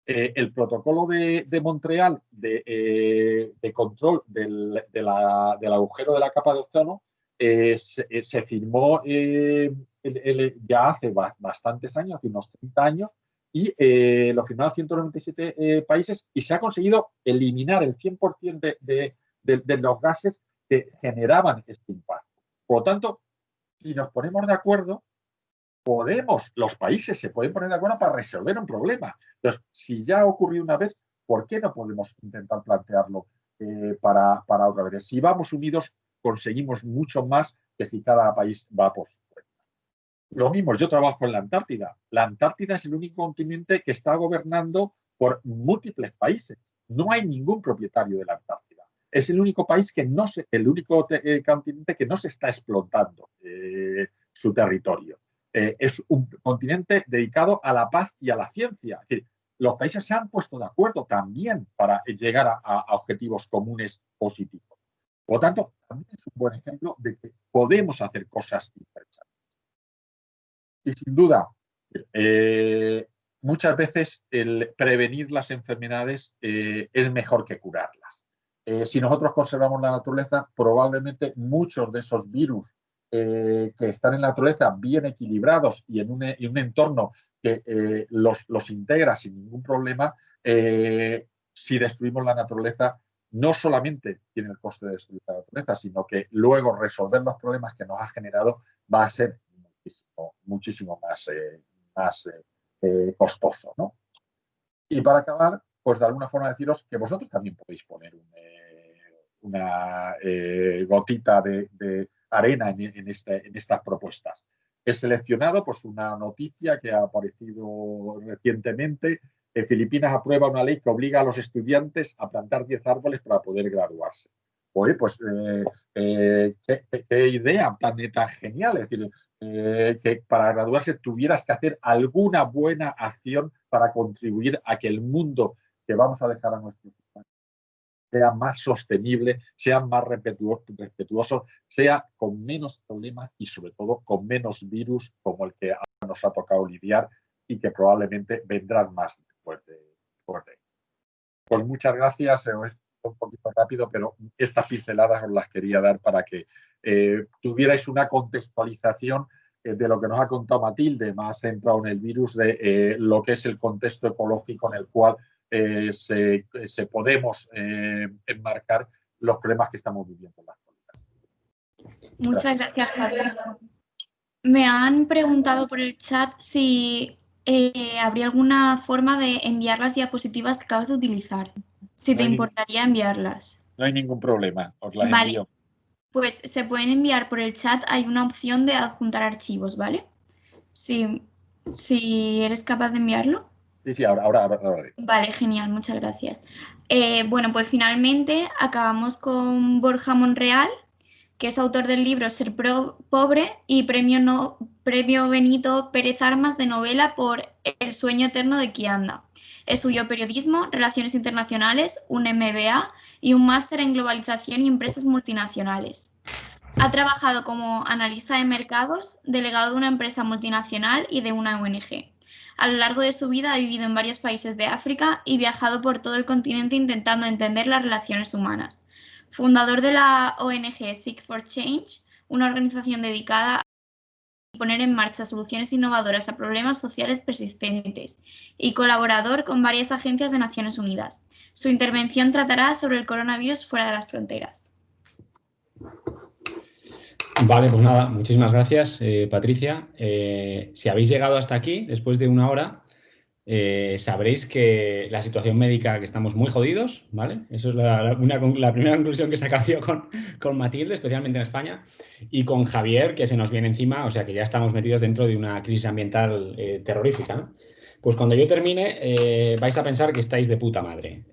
[SPEAKER 3] El protocolo de Montreal de control del agujero de la capa de ozono se firmó ya hace bastantes años, hace unos 30 años, y lo firmaron 197 países, y se ha conseguido eliminar el 100% de los gases que generaban este impacto. Por lo tanto, si nos ponemos de acuerdo, los países se pueden poner de acuerdo para resolver un problema. Entonces, si ya ha ocurrido una vez, ¿por qué no podemos intentar plantearlo para otra vez? Si vamos unidos, conseguimos mucho más que si cada país va por su cuenta. Lo mismo, yo trabajo en la Antártida. La Antártida es el único continente que está gobernando por múltiples países. No hay ningún propietario de la Antártida. Es el único país que no se, el único continente que no se está explotando su territorio. Es un continente dedicado a la paz y a la ciencia. Es decir, los países se han puesto de acuerdo también para llegar a objetivos comunes positivos. Por lo tanto, también es un buen ejemplo de que podemos hacer cosas interesantes. Y sin duda, muchas veces el prevenir las enfermedades es mejor que curarlas. Si nosotros conservamos la naturaleza, probablemente muchos de esos virus que están en la naturaleza bien equilibrados y en un entorno que los integra sin ningún problema, si destruimos la naturaleza, no solamente tiene el coste de destruir la naturaleza, sino que luego resolver los problemas que nos ha generado va a ser muchísimo más costoso, ¿no? Y para acabar, pues de alguna forma deciros que vosotros también podéis poner una gotita de arena en estas propuestas. He seleccionado pues, una noticia que ha aparecido recientemente. Filipinas aprueba una ley que obliga a los estudiantes a plantar 10 árboles para poder graduarse. Oye, pues qué idea tan genial. Es decir, que para graduarse tuvieras que hacer alguna buena acción para contribuir a que el mundo que vamos a dejar a nuestros hijos sea más sostenible, sea más respetuoso, sea con menos problemas y sobre todo con menos virus como el que ahora nos ha tocado lidiar y que probablemente vendrán más después de. Pues muchas gracias. Un poquito rápido, pero estas pinceladas os las quería dar para que tuvierais una contextualización de lo que nos ha contado Matilde, más centrado en el virus, de lo que es el contexto ecológico en el cual se podemos enmarcar los problemas que estamos viviendo en la actualidad.
[SPEAKER 1] Muchas gracias, Javier. Me han preguntado por el chat si habría alguna forma de enviar las diapositivas que acabas de utilizar. Si te importaría enviarlas.
[SPEAKER 3] No hay ningún problema, os las envío.
[SPEAKER 1] Pues se pueden enviar por el chat, hay una opción de adjuntar archivos, ¿vale? Si eres capaz de enviarlo.
[SPEAKER 3] Sí, ahora.
[SPEAKER 1] Vale, genial, muchas gracias. Bueno, pues finalmente acabamos con Borja Monreal, que es autor del libro Ser pobre y premio Benito Pérez Armas de novela por El sueño eterno de Kianda. Estudió periodismo, relaciones internacionales, un MBA y un máster en globalización y empresas multinacionales. Ha trabajado como analista de mercados, delegado de una empresa multinacional y de una ONG. A lo largo de su vida ha vivido en varios países de África y viajado por todo el continente intentando entender las relaciones humanas. Fundador de la ONG Seek for Change, una organización dedicada a poner en marcha soluciones innovadoras a problemas sociales persistentes, y colaborador con varias agencias de Naciones Unidas. Su intervención tratará sobre el coronavirus fuera de las fronteras.
[SPEAKER 4] Vale, pues nada, muchísimas gracias, Patricia. Si habéis llegado hasta aquí, después de una hora, sabréis que la situación médica, que estamos muy jodidos, ¿vale? Eso es la primera conclusión que he sacado yo con Matilde, especialmente en España, y con Javier, que se nos viene encima, o sea que ya estamos metidos dentro de una crisis ambiental terrorífica, ¿no? Pues cuando yo termine, vais a pensar que estáis de puta madre,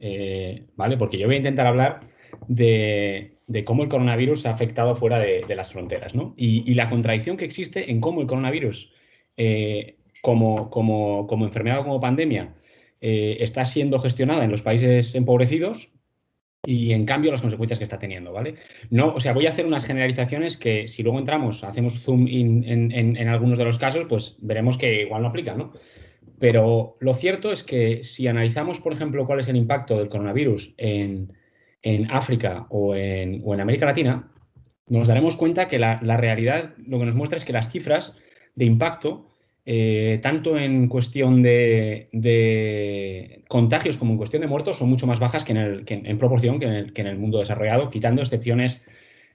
[SPEAKER 4] ¿vale? Porque yo voy a intentar hablar de cómo el coronavirus ha afectado fuera de las fronteras, ¿no? Y la contradicción que existe en cómo el coronavirus, como enfermedad o como pandemia, está siendo gestionada en los países empobrecidos y, en cambio, las consecuencias que está teniendo, ¿vale? No, o sea, voy a hacer unas generalizaciones que, si luego hacemos zoom en algunos de los casos, pues veremos que igual no aplican, ¿no? Pero lo cierto es que si analizamos, por ejemplo, cuál es el impacto del coronavirus en África o en América Latina, nos daremos cuenta que la realidad lo que nos muestra es que las cifras de impacto, tanto en cuestión de contagios como en cuestión de muertos, son mucho más bajas en proporción que en el mundo desarrollado, quitando excepciones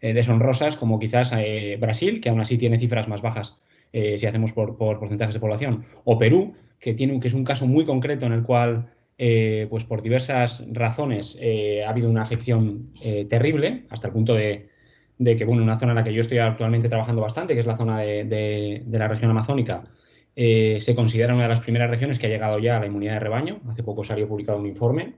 [SPEAKER 4] deshonrosas como quizás Brasil, que aún así tiene cifras más bajas si hacemos por porcentajes de población, o Perú, que es un caso muy concreto en el cual pues por diversas razones ha habido una afección terrible, hasta el punto de de que, bueno, una zona en la que yo estoy actualmente trabajando bastante, que es la zona de la región amazónica, se considera una de las primeras regiones que ha llegado ya a la inmunidad de rebaño. Hace poco salió publicado un informe.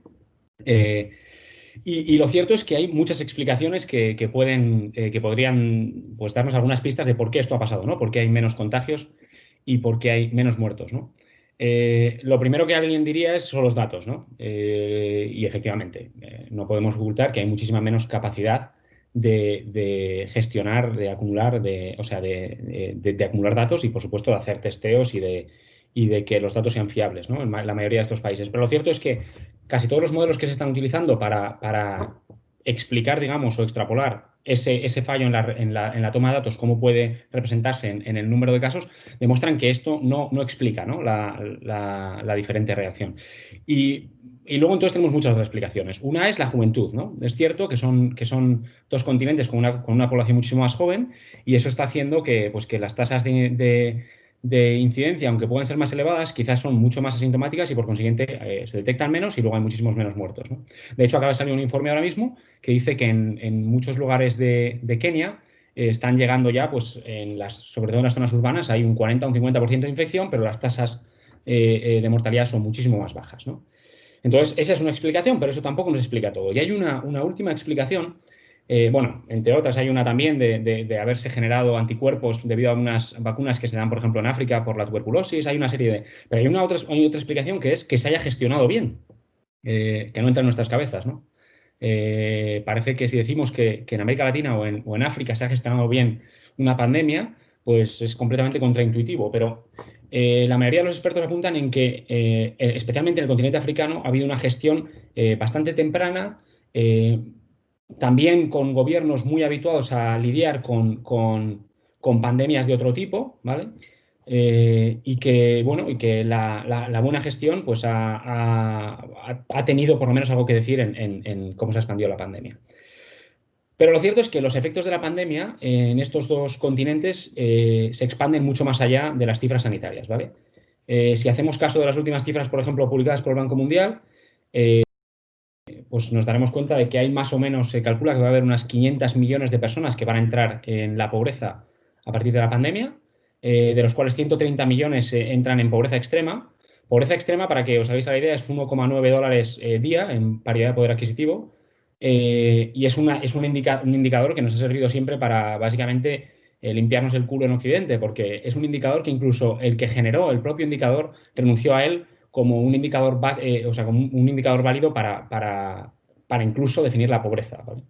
[SPEAKER 4] Y lo cierto es que hay muchas explicaciones que podrían pues, darnos algunas pistas de por qué esto ha pasado, ¿no? Por qué hay menos contagios y por qué hay menos muertos, ¿no? Lo primero que alguien diría son los datos, ¿no? Y efectivamente, no podemos ocultar que hay muchísima menos capacidad de gestionar, de acumular, de acumular datos y, por supuesto, de hacer testeos y de que los datos sean fiables, ¿no? En la mayoría de estos países. Pero lo cierto es que casi todos los modelos que se están utilizando para explicar, digamos, o extrapolar ese fallo en la toma de datos, cómo puede representarse en el número de casos, demuestran que esto no explica, ¿no? la diferente reacción. Y luego entonces tenemos muchas otras explicaciones. Una es la juventud, ¿no? Es cierto que son dos continentes con una población muchísimo más joven y eso está haciendo que las tasas de incidencia, aunque puedan ser más elevadas, quizás son mucho más asintomáticas y por consiguiente se detectan menos y luego hay muchísimos menos muertos, ¿no? De hecho, acaba de salir un informe ahora mismo que dice que en muchos lugares de Kenia están llegando ya, pues sobre todo en las zonas urbanas, hay un 40 o un 50% de infección, pero las tasas de mortalidad son muchísimo más bajas, ¿no? Entonces, esa es una explicación, pero eso tampoco nos explica todo. Y hay una última explicación. Bueno, entre otras, hay una también de haberse generado anticuerpos debido a unas vacunas que se dan, por ejemplo, en África por la tuberculosis. Hay una serie de... Pero hay otra explicación que es que se haya gestionado bien, que no entra en nuestras cabezas, ¿no? Parece que si decimos que en América Latina o en África se ha gestionado bien una pandemia, pues es completamente contraintuitivo. Pero la mayoría de los expertos apuntan en que, especialmente en el continente africano, ha habido una gestión bastante temprana, también con gobiernos muy habituados a lidiar con pandemias de otro tipo, ¿vale? Y que la buena gestión pues, ha tenido por lo menos algo que decir en cómo se ha expandido la pandemia. Pero lo cierto es que los efectos de la pandemia en estos dos continentes se expanden mucho más allá de las cifras sanitarias, ¿vale? Si hacemos caso de las últimas cifras, por ejemplo, publicadas por el Banco Mundial, pues nos daremos cuenta de que hay más o menos, se calcula que va a haber unas 500 millones de personas que van a entrar en la pobreza a partir de la pandemia, de los cuales 130 millones entran en pobreza extrema. Pobreza extrema, para que os hagáis la idea, es 1,9 dólares día en paridad de poder adquisitivo. Y es un indicador que nos ha servido siempre para, básicamente, limpiarnos el culo en Occidente, porque es un indicador que incluso el que generó el propio indicador renunció a él como un indicador, como un indicador válido para incluso definir la pobreza, ¿vale?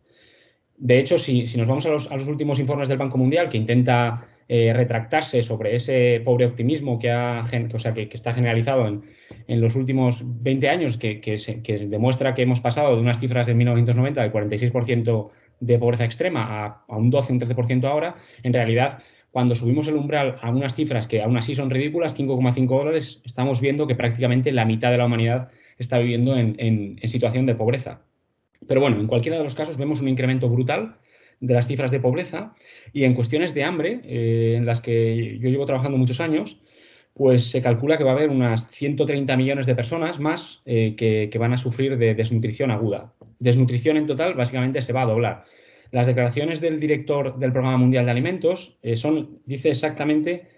[SPEAKER 4] De hecho, si nos vamos a los últimos informes del Banco Mundial, que intenta retractarse sobre ese pobre optimismo que está generalizado en los últimos 20 años, que demuestra que hemos pasado de unas cifras de 1990 de 46% de pobreza extrema a un 12, un 13% ahora, en realidad, cuando subimos el umbral a unas cifras que aún así son ridículas, 5,5 dólares, estamos viendo que prácticamente la mitad de la humanidad está viviendo en situación de pobreza. Pero bueno, en cualquiera de los casos vemos un incremento brutal de las cifras de pobreza y en cuestiones de hambre, en las que yo llevo trabajando muchos años, pues se calcula que va a haber unas 130 millones de personas más que van a sufrir de desnutrición aguda. Desnutrición en total básicamente se va a doblar. Las declaraciones del director del Programa Mundial de Alimentos dice exactamente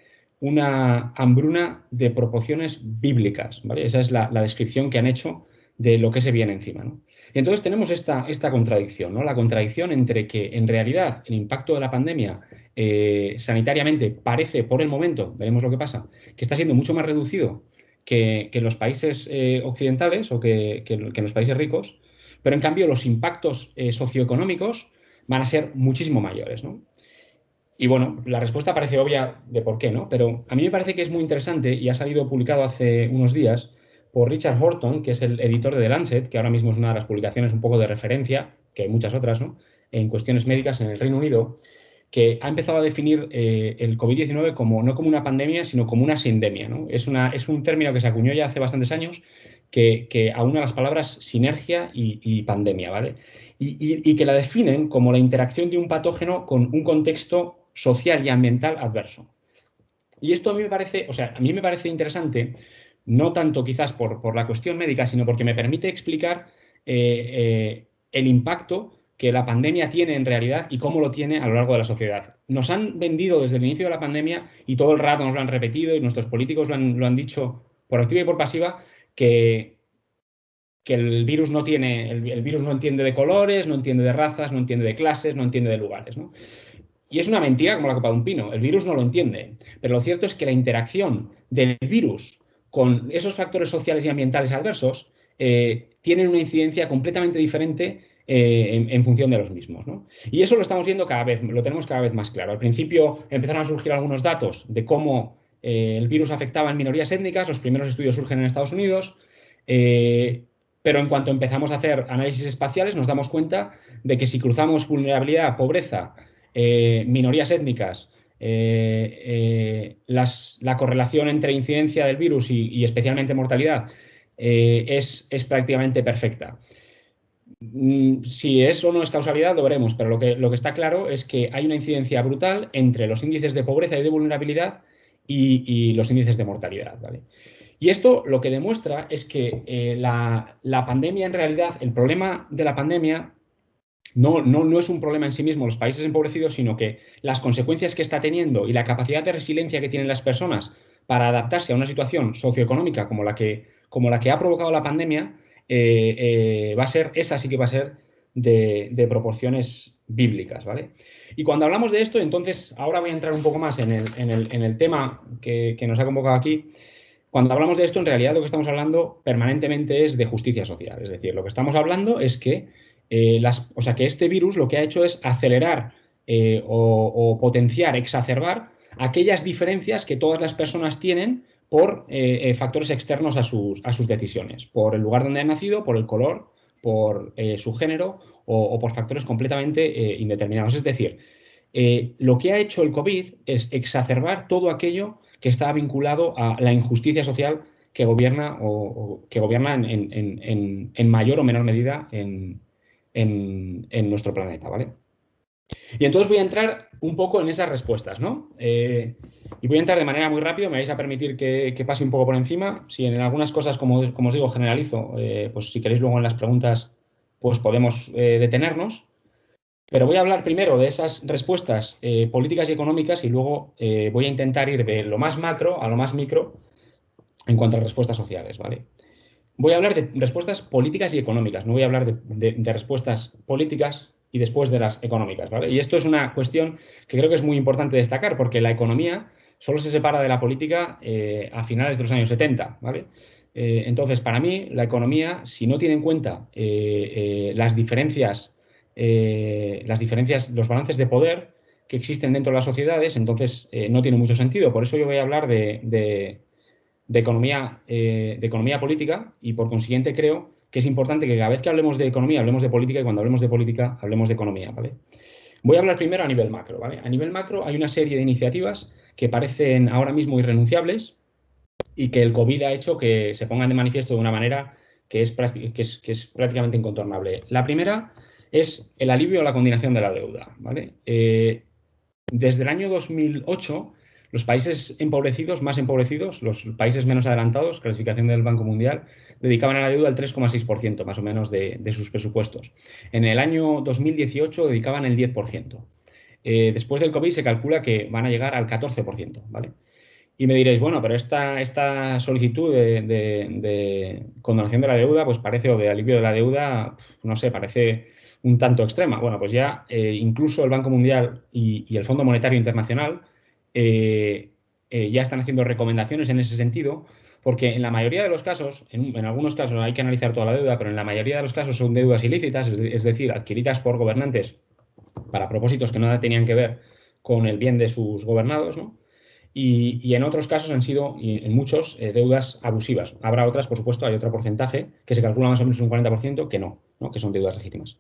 [SPEAKER 4] una hambruna de proporciones bíblicas, ¿vale? Esa es la descripción que han hecho de lo que se viene encima, ¿no? Y entonces tenemos esta contradicción, ¿no? La contradicción entre que en realidad el impacto de la pandemia sanitariamente parece por el momento, veremos lo que pasa, que está siendo mucho más reducido que en los países occidentales o que en los países ricos, pero en cambio los impactos socioeconómicos van a ser muchísimo mayores, ¿no? Y bueno, la respuesta parece obvia de por qué, ¿no? Pero a mí me parece que es muy interesante y ha salido publicado hace unos días por Richard Horton, que es el editor de The Lancet, que ahora mismo es una de las publicaciones un poco de referencia, que hay muchas otras, ¿no?, en cuestiones médicas en el Reino Unido, que ha empezado a definir el COVID-19 no como una pandemia, sino como una sindemia, ¿no? Es un término que se acuñó ya hace bastantes años, que aúna las palabras sinergia y pandemia, ¿vale? Y que la definen como la interacción de un patógeno con un contexto social y ambiental adverso. Y esto a mí me parece interesante, no tanto quizás por la cuestión médica, sino porque me permite explicar el impacto que la pandemia tiene en realidad y cómo lo tiene a lo largo de la sociedad. Nos han vendido desde el inicio de la pandemia, y todo el rato nos lo han repetido, y nuestros políticos lo han dicho por activa y por pasiva, que el virus no tiene, el virus no entiende de colores, no entiende de razas, no entiende de clases, no entiende de lugares, ¿no? Y es una mentira como la copa de un pino. El virus no lo entiende. Pero lo cierto es que la interacción del virus con esos factores sociales y ambientales adversos tienen una incidencia completamente diferente en función de los mismos, ¿no? Y eso lo estamos viendo cada vez, lo tenemos cada vez más claro. Al principio empezaron a surgir algunos datos de cómo el virus afectaba en minorías étnicas. Los primeros estudios surgen en Estados Unidos. Pero en cuanto empezamos a hacer análisis espaciales, nos damos cuenta de que si cruzamos vulnerabilidad, pobreza, minorías étnicas, la correlación entre incidencia del virus y especialmente mortalidad es prácticamente perfecta. Si eso no es causalidad, lo veremos, pero lo que está claro es que hay una incidencia brutal entre los índices de pobreza y de vulnerabilidad y los índices de mortalidad, ¿vale? Y esto lo que demuestra es que la pandemia, en realidad, el problema de la pandemia no es un problema en sí mismo los países empobrecidos, sino que las consecuencias que está teniendo y la capacidad de resiliencia que tienen las personas para adaptarse a una situación socioeconómica como la que ha provocado la pandemia, esa sí que va a ser de proporciones bíblicas, ¿vale? Y cuando hablamos de esto, entonces, ahora voy a entrar un poco más en el tema que nos ha convocado aquí. Cuando hablamos de esto, en realidad lo que estamos hablando permanentemente es de justicia social. Es decir, lo que estamos hablando es que, que este virus lo que ha hecho es acelerar o potenciar, exacerbar aquellas diferencias que todas las personas tienen por factores externos a sus decisiones, por el lugar donde han nacido, por el color, por su género o por factores completamente indeterminados. Es decir, lo que ha hecho el COVID es exacerbar todo aquello que está vinculado a la injusticia social que gobierna en mayor o menor medida en nuestro planeta, ¿vale? Y entonces voy a entrar un poco en esas respuestas, ¿no? Y voy a entrar de manera muy rápida, me vais a permitir que pase un poco por encima. Si en algunas cosas, como os digo, generalizo, pues si queréis luego en las preguntas, pues podemos detenernos. Pero voy a hablar primero de esas respuestas políticas y económicas y luego voy a intentar ir de lo más macro a lo más micro en cuanto a respuestas sociales, ¿vale? Voy a hablar de respuestas políticas y económicas, no voy a hablar de respuestas políticas y después de las económicas, ¿vale? Y esto es una cuestión que creo que es muy importante destacar, porque la economía solo se separa de la política a finales de los años 70, ¿vale? Entonces, para mí, la economía, si no tiene en cuenta las diferencias, los balances de poder que existen dentro de las sociedades, entonces no tiene mucho sentido. Por eso yo voy a hablar de economía política, y por consiguiente creo que es importante que cada vez que hablemos de economía hablemos de política, y cuando hablemos de política hablemos de economía, ¿vale? Voy a hablar primero a nivel macro, ¿vale? A nivel macro hay una serie de iniciativas que parecen ahora mismo irrenunciables y que el COVID ha hecho que se pongan de manifiesto de una manera que es prácticamente incontornable. La primera es el alivio a la condonación de la deuda, ¿vale? Desde el año 2008, los países empobrecidos, más empobrecidos, los países menos adelantados, clasificación del Banco Mundial, dedicaban a la deuda el 3,6% más o menos de sus presupuestos. En el año 2018 dedicaban el 10%. Después del COVID se calcula que van a llegar al 14%, ¿vale? Y me diréis, bueno, pero esta solicitud de condonación de la deuda, pues parece, o de alivio de la deuda, no sé, parece un tanto extrema. Bueno, pues ya incluso el Banco Mundial y el Fondo Monetario Internacional ya están haciendo recomendaciones en ese sentido, porque en la mayoría de los casos, en algunos casos hay que analizar toda la deuda, pero en la mayoría de los casos son deudas ilícitas, es decir, adquiridas por gobernantes para propósitos que nada tenían que ver con el bien de sus gobernados, ¿no? Y en otros casos han sido, y en muchos, deudas abusivas. Habrá otras, por supuesto, hay otro porcentaje que se calcula más o menos un 40% que no, que son deudas legítimas.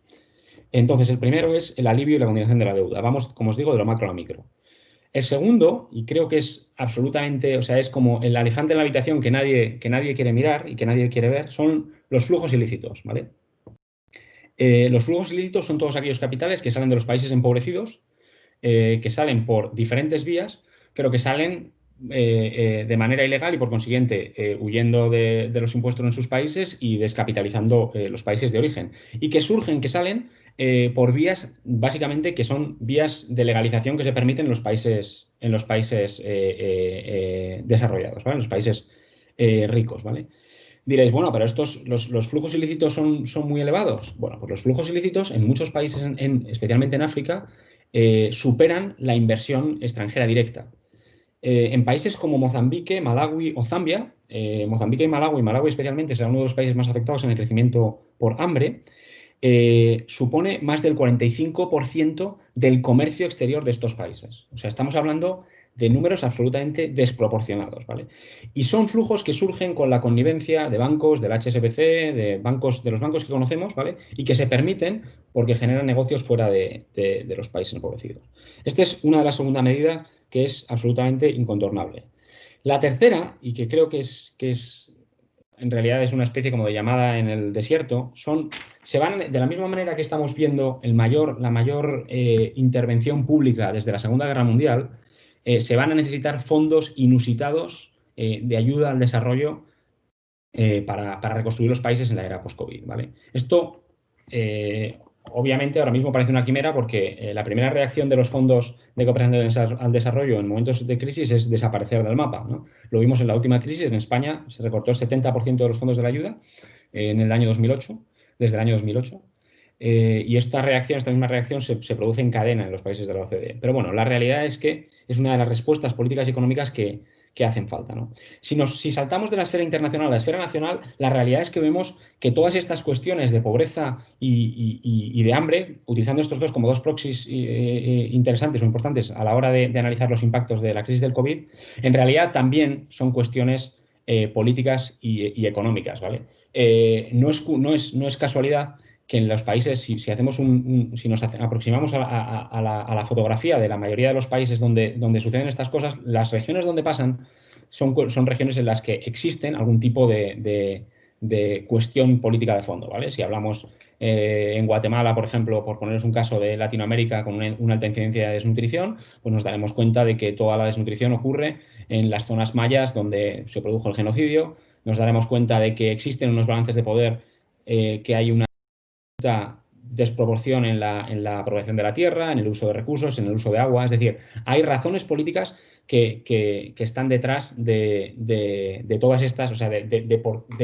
[SPEAKER 4] Entonces, el primero es el alivio y la condonación de la deuda. Vamos, como os digo, de lo macro a lo micro. El segundo, y creo que es absolutamente, o sea, es como el elefante en la habitación que nadie quiere mirar y que nadie quiere ver, son los flujos ilícitos, ¿vale? Los flujos ilícitos son todos aquellos capitales que salen de los países empobrecidos, que salen por diferentes vías, pero que salen de manera ilegal y, por consiguiente, huyendo de los impuestos en sus países y descapitalizando los países de origen. Y que salen por vías, básicamente, que son vías de legalización que se permiten en los países desarrollados, ¿vale? En los países ricos, ¿vale? Diréis, bueno, pero los flujos ilícitos son muy elevados. Bueno, pues los flujos ilícitos en muchos países, especialmente en África, superan la inversión extranjera directa. En países como Mozambique, Malawi o Zambia, Mozambique y Malawi especialmente será uno de los países más afectados en el crecimiento por hambre, supone más del 45% del comercio exterior de estos países. O sea, estamos hablando de números absolutamente desproporcionados, ¿vale? Y son flujos que surgen con la connivencia de bancos, del HSBC, de los bancos que conocemos, ¿vale? Y que se permiten porque generan negocios fuera de los países empobrecidos. Esta es una de las segundas medidas que es absolutamente incontornable. La tercera, y que creo que en realidad es una especie como de llamada en el desierto, se van de la misma manera que estamos viendo la mayor intervención pública desde la Segunda Guerra Mundial, se van a necesitar fondos inusitados de ayuda al desarrollo para reconstruir los países en la era post-COVID, ¿vale? Esto, obviamente, ahora mismo parece una quimera porque la primera reacción de los fondos de cooperación al desarrollo en momentos de crisis es desaparecer del mapa, ¿no? Lo vimos en la última crisis, en España se recortó el 70% de los fondos de la ayuda en el año 2008, desde el año 2008. Y esta misma reacción se produce en cadena en los países de la OCDE. Pero bueno, la realidad es que es una de las respuestas políticas y económicas que hacen falta, ¿no? Si saltamos de la esfera internacional a la esfera nacional, la realidad es que vemos que todas estas cuestiones de pobreza y de hambre, utilizando estos dos como dos proxies interesantes o importantes a la hora de analizar los impactos de la crisis del COVID, en realidad también son cuestiones políticas y económicas, ¿vale? No es casualidad que en los países, si nos aproximamos a la fotografía de la mayoría de los países donde suceden estas cosas, las regiones donde pasan son regiones en las que existen algún tipo de cuestión política de fondo, ¿vale? Si hablamos en Guatemala, por ejemplo, por poneros un caso de Latinoamérica con una alta incidencia de desnutrición, pues nos daremos cuenta de que toda la desnutrición ocurre en las zonas mayas donde se produjo el genocidio. Nos daremos cuenta de que existen unos balances de poder, que hay una desproporción en la apropiación de la tierra, en el uso de recursos, en el uso de agua. Es decir, hay razones políticas que están detrás de todas estas, o sea, de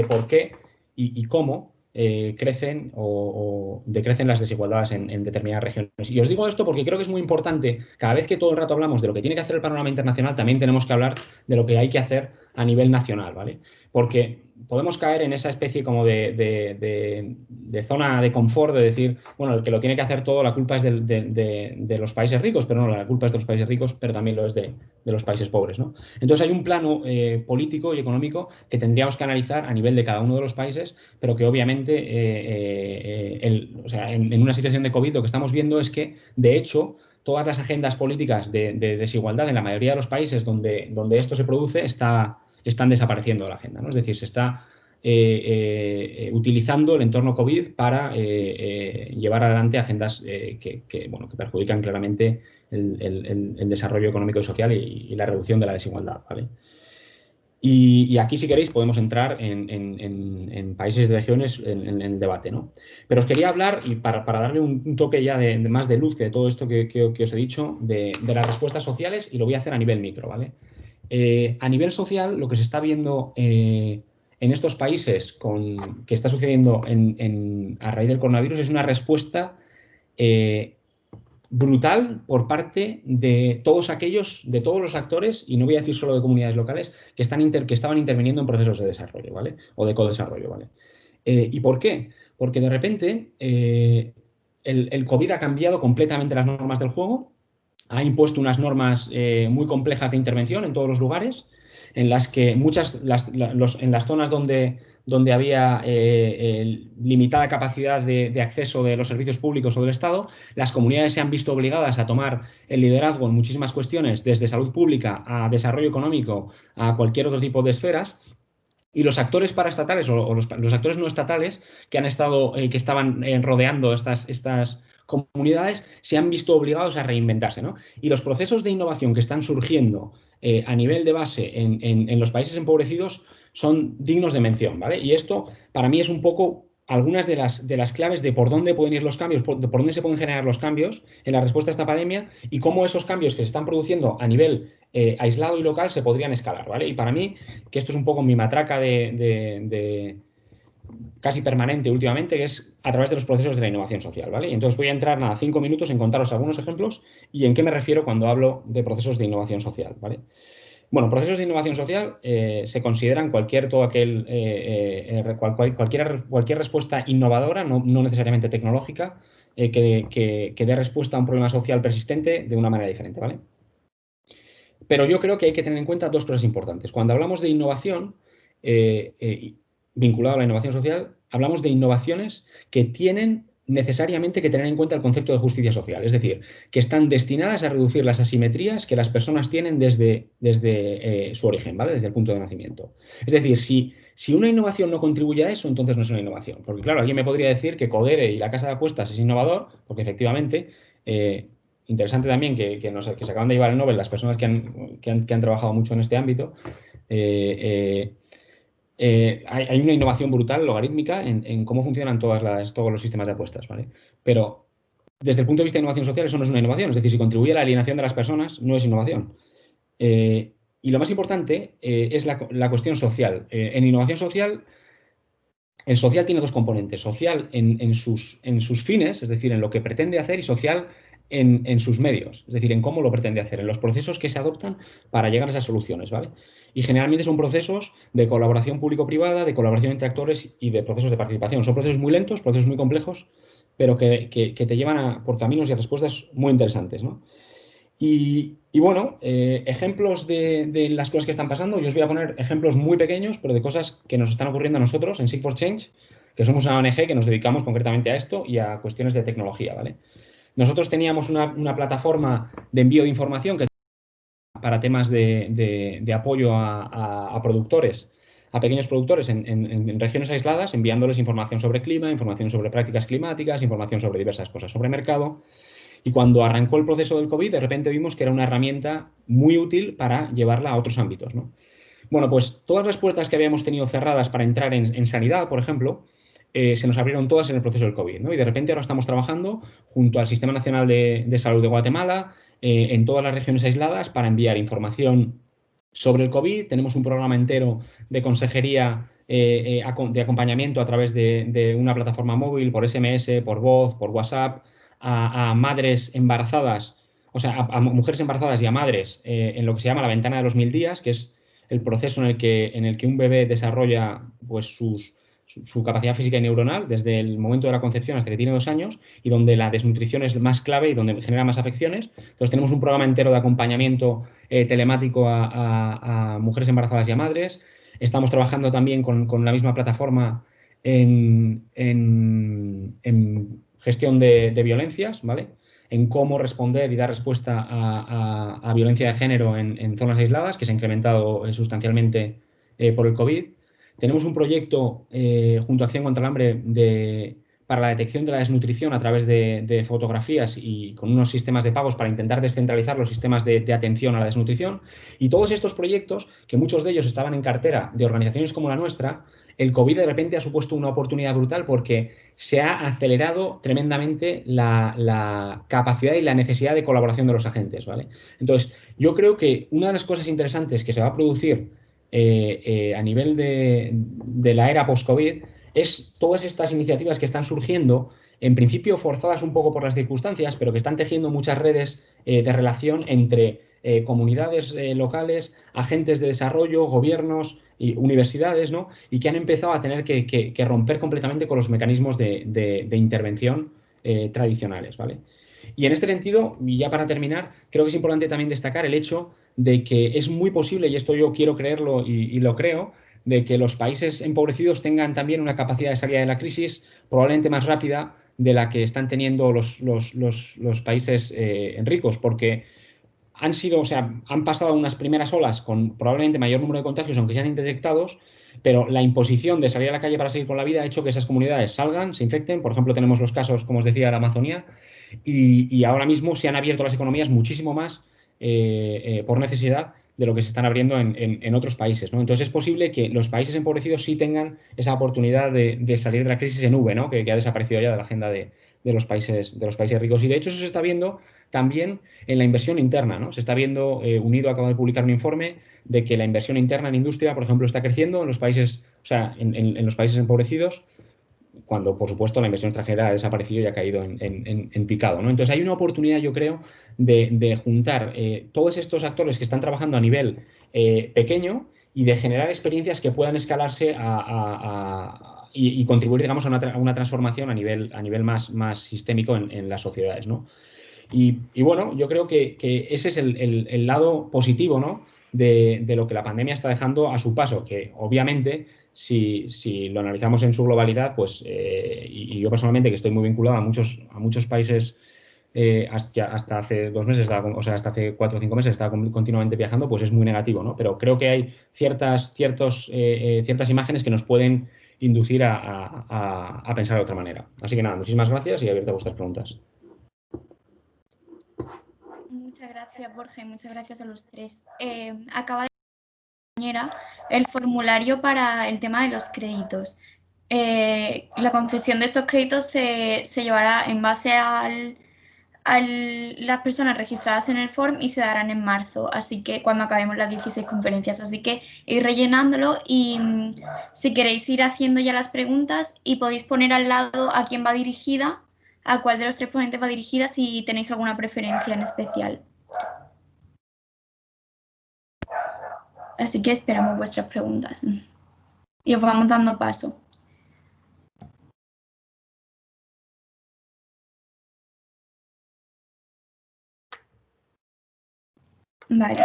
[SPEAKER 4] por qué y cómo crecen o decrecen las desigualdades en determinadas regiones. Y os digo esto porque creo que es muy importante, cada vez que todo el rato hablamos de lo que tiene que hacer el panorama internacional, también tenemos que hablar de lo que hay que hacer a nivel nacional, ¿vale? Porque podemos caer en esa especie como de zona de confort, de decir, bueno, el que lo tiene que hacer todo, la culpa es de los países ricos, pero no, la culpa es de los países ricos, pero también lo es de los países pobres, ¿no? Entonces hay un plano político y económico que tendríamos que analizar a nivel de cada uno de los países, pero que obviamente, o sea, en una situación de COVID lo que estamos viendo es que, de hecho, todas las agendas políticas de desigualdad en la mayoría de los países donde esto se produce están desapareciendo de la agenda, ¿no? Es decir, se está utilizando el entorno COVID para llevar adelante agendas que perjudican claramente el desarrollo económico y social y la reducción de la desigualdad, ¿vale? Y aquí, si queréis, podemos entrar en países y regiones en el debate, ¿no? Pero os quería hablar, y para darle un toque ya de más de luz de todo esto que os he dicho, de las respuestas sociales, y lo voy a hacer a nivel micro, ¿vale? A nivel social, lo que se está viendo en estos países que está sucediendo a raíz del coronavirus es una respuesta brutal por parte de todos los actores, y no voy a decir solo de comunidades locales, que estaban interviniendo en procesos de desarrollo, ¿vale? O de codesarrollo, ¿vale? ¿Y por qué? Porque de repente el COVID ha cambiado completamente las normas del juego, ha impuesto unas normas muy complejas de intervención en todos los lugares, en las que en las zonas donde había limitada capacidad de acceso de los servicios públicos o del Estado, las comunidades se han visto obligadas a tomar el liderazgo en muchísimas cuestiones, desde salud pública a desarrollo económico, a cualquier otro tipo de esferas. Y los actores paraestatales o los actores no estatales que estaban rodeando estas comunidades se han visto obligados a reinventarse, ¿no? Y los procesos de innovación que están surgiendo a nivel de base en los países empobrecidos son dignos de mención, ¿vale? Y esto para mí es un poco algunas de las claves de por dónde pueden ir los cambios, por dónde se pueden generar los cambios en la respuesta a esta pandemia y cómo esos cambios que se están produciendo a nivel aislado y local se podrían escalar, ¿vale? Y para mí, que esto es un poco mi matraca de casi permanente últimamente, que es a través de los procesos de la innovación social, ¿vale? Y entonces voy a entrar, 5 minutos en contaros algunos ejemplos y en qué me refiero cuando hablo de procesos de innovación social, ¿vale? Bueno, procesos de innovación social se consideran cualquier respuesta innovadora, no necesariamente tecnológica, que dé respuesta a un problema social persistente de una manera diferente, ¿vale? Pero yo creo que hay que tener en cuenta dos cosas importantes. Cuando hablamos de innovación vinculado a la innovación social, hablamos de innovaciones que tienen necesariamente que tener en cuenta el concepto de justicia social, es decir, que están destinadas a reducir las asimetrías que las personas tienen desde su origen, ¿vale? Desde el punto de nacimiento. Es decir, si una innovación no contribuye a eso, entonces no es una innovación. Porque claro, alguien me podría decir que Codere y la casa de apuestas es innovador, porque efectivamente, interesante también que se acaban de llevar el Nobel las personas que han trabajado mucho en este ámbito, hay una innovación brutal, logarítmica, en cómo funcionan todos los sistemas de apuestas, ¿vale? Pero desde el punto de vista de innovación social, eso no es una innovación. Es decir, si contribuye a la alienación de las personas, no es innovación. Y lo más importante es la cuestión social. En innovación social, el social tiene dos componentes. Social en sus fines, es decir, en lo que pretende hacer, y social en sus medios, es decir, en cómo lo pretende hacer, en los procesos que se adoptan para llegar a esas soluciones, ¿vale? Y generalmente son procesos de colaboración público-privada, de colaboración entre actores y de procesos de participación. Son procesos muy lentos, procesos muy complejos, pero que te llevan por caminos y a respuestas muy interesantes, ¿no? Y bueno, ejemplos de las cosas que están pasando. Yo os voy a poner ejemplos muy pequeños, pero de cosas que nos están ocurriendo a nosotros en Seek4Change, que somos una ONG que nos dedicamos concretamente a esto y a cuestiones de tecnología, ¿vale? Nosotros teníamos una plataforma de envío de información para temas de apoyo a productores, a pequeños productores en regiones aisladas, enviándoles información sobre clima, información sobre prácticas climáticas, información sobre diversas cosas sobre mercado. Y cuando arrancó el proceso del COVID, de repente vimos que era una herramienta muy útil para llevarla a otros ámbitos, ¿no? Bueno, pues todas las puertas que habíamos tenido cerradas para entrar en sanidad, por ejemplo, se nos abrieron todas en el proceso del COVID, ¿no? Y de repente ahora estamos trabajando junto al Sistema Nacional de Salud de Guatemala, en todas las regiones aisladas, para enviar información sobre el COVID. Tenemos un programa entero de consejería, de acompañamiento a través de una plataforma móvil, por SMS, por voz, por WhatsApp, a madres embarazadas, o sea, a mujeres embarazadas y a madres en lo que se llama la ventana de los 1000 días, que es el proceso en el que un bebé desarrolla pues su capacidad física y neuronal desde el momento de la concepción hasta que tiene 2 años, y donde la desnutrición es más clave y donde genera más afecciones. Entonces tenemos un programa entero de acompañamiento telemático a mujeres embarazadas y a madres. Estamos trabajando también con la misma plataforma en gestión de violencias, ¿vale? En cómo responder y dar respuesta a violencia de género en zonas aisladas, que se ha incrementado sustancialmente por el COVID. Tenemos un proyecto junto a Acción contra el Hambre para la detección de la desnutrición a través de fotografías y con unos sistemas de pagos para intentar descentralizar los sistemas de atención a la desnutrición. Y todos estos proyectos, que muchos de ellos estaban en cartera de organizaciones como la nuestra, el COVID de repente ha supuesto una oportunidad brutal porque se ha acelerado tremendamente la capacidad y la necesidad de colaboración de los agentes, ¿vale? Entonces, yo creo que una de las cosas interesantes que se va a producir a nivel de la era post-COVID es todas estas iniciativas que están surgiendo, en principio forzadas un poco por las circunstancias, pero que están tejiendo muchas redes de relación entre comunidades locales, agentes de desarrollo, gobiernos y universidades, ¿no? Y que han empezado a tener que romper completamente con los mecanismos de intervención tradicionales, ¿vale? Y en este sentido, y ya para terminar, creo que es importante también destacar el hecho de que es muy posible, y esto yo quiero creerlo y lo creo, de que los países empobrecidos tengan también una capacidad de salida de la crisis probablemente más rápida de la que están teniendo los países ricos, porque han pasado unas primeras olas con probablemente mayor número de contagios, aunque sean indetectados, pero la imposición de salir a la calle para seguir con la vida ha hecho que esas comunidades salgan, se infecten. Por ejemplo, tenemos los casos, como os decía, de la Amazonía, y ahora mismo se han abierto las economías muchísimo más por necesidad de lo que se están abriendo en otros países, ¿no? Entonces es posible que los países empobrecidos sí tengan esa oportunidad de salir de la crisis en V, ¿no? Que ha desaparecido ya de la agenda de los países ricos. Y de hecho eso se está viendo también en la inversión interna, ¿no? Se está viendo, UNIDO acaba de publicar un informe de que la inversión interna en industria, por ejemplo, está creciendo en los países, o sea, en los países empobrecidos, cuando, por supuesto, la inversión extranjera ha desaparecido y ha caído en picado, ¿no? Entonces, hay una oportunidad, yo creo, de juntar todos estos actores que están trabajando a nivel pequeño y de generar experiencias que puedan escalarse y contribuir, digamos, a una transformación a nivel más sistémico en las sociedades, ¿no? Y bueno, yo creo que ese es el lado positivo, ¿no? De lo que la pandemia está dejando a su paso, que obviamente si lo analizamos en su globalidad, pues, y yo personalmente, que estoy muy vinculado a muchos países, hasta hace 2 meses, o sea, hasta hace 4 o 5 meses estaba continuamente viajando, pues es muy negativo, ¿no? Pero creo que hay ciertas imágenes que nos pueden inducir a pensar de otra manera. Así que nada, muchísimas gracias y abierto a vuestras preguntas.
[SPEAKER 1] Muchas gracias, Borja, y muchas gracias a los tres. Acaba de el formulario para el tema de los créditos. La concesión de estos créditos se llevará en base a las personas registradas en el form y se darán en marzo, así que cuando acabemos las 16 conferencias. Así que ir rellenándolo y si queréis ir haciendo ya las preguntas y podéis poner al lado a quién va dirigida, a cuál de los 3 ponentes va dirigida, si tenéis alguna preferencia en especial. Así que esperamos vuestras preguntas y os vamos dando paso. Vale.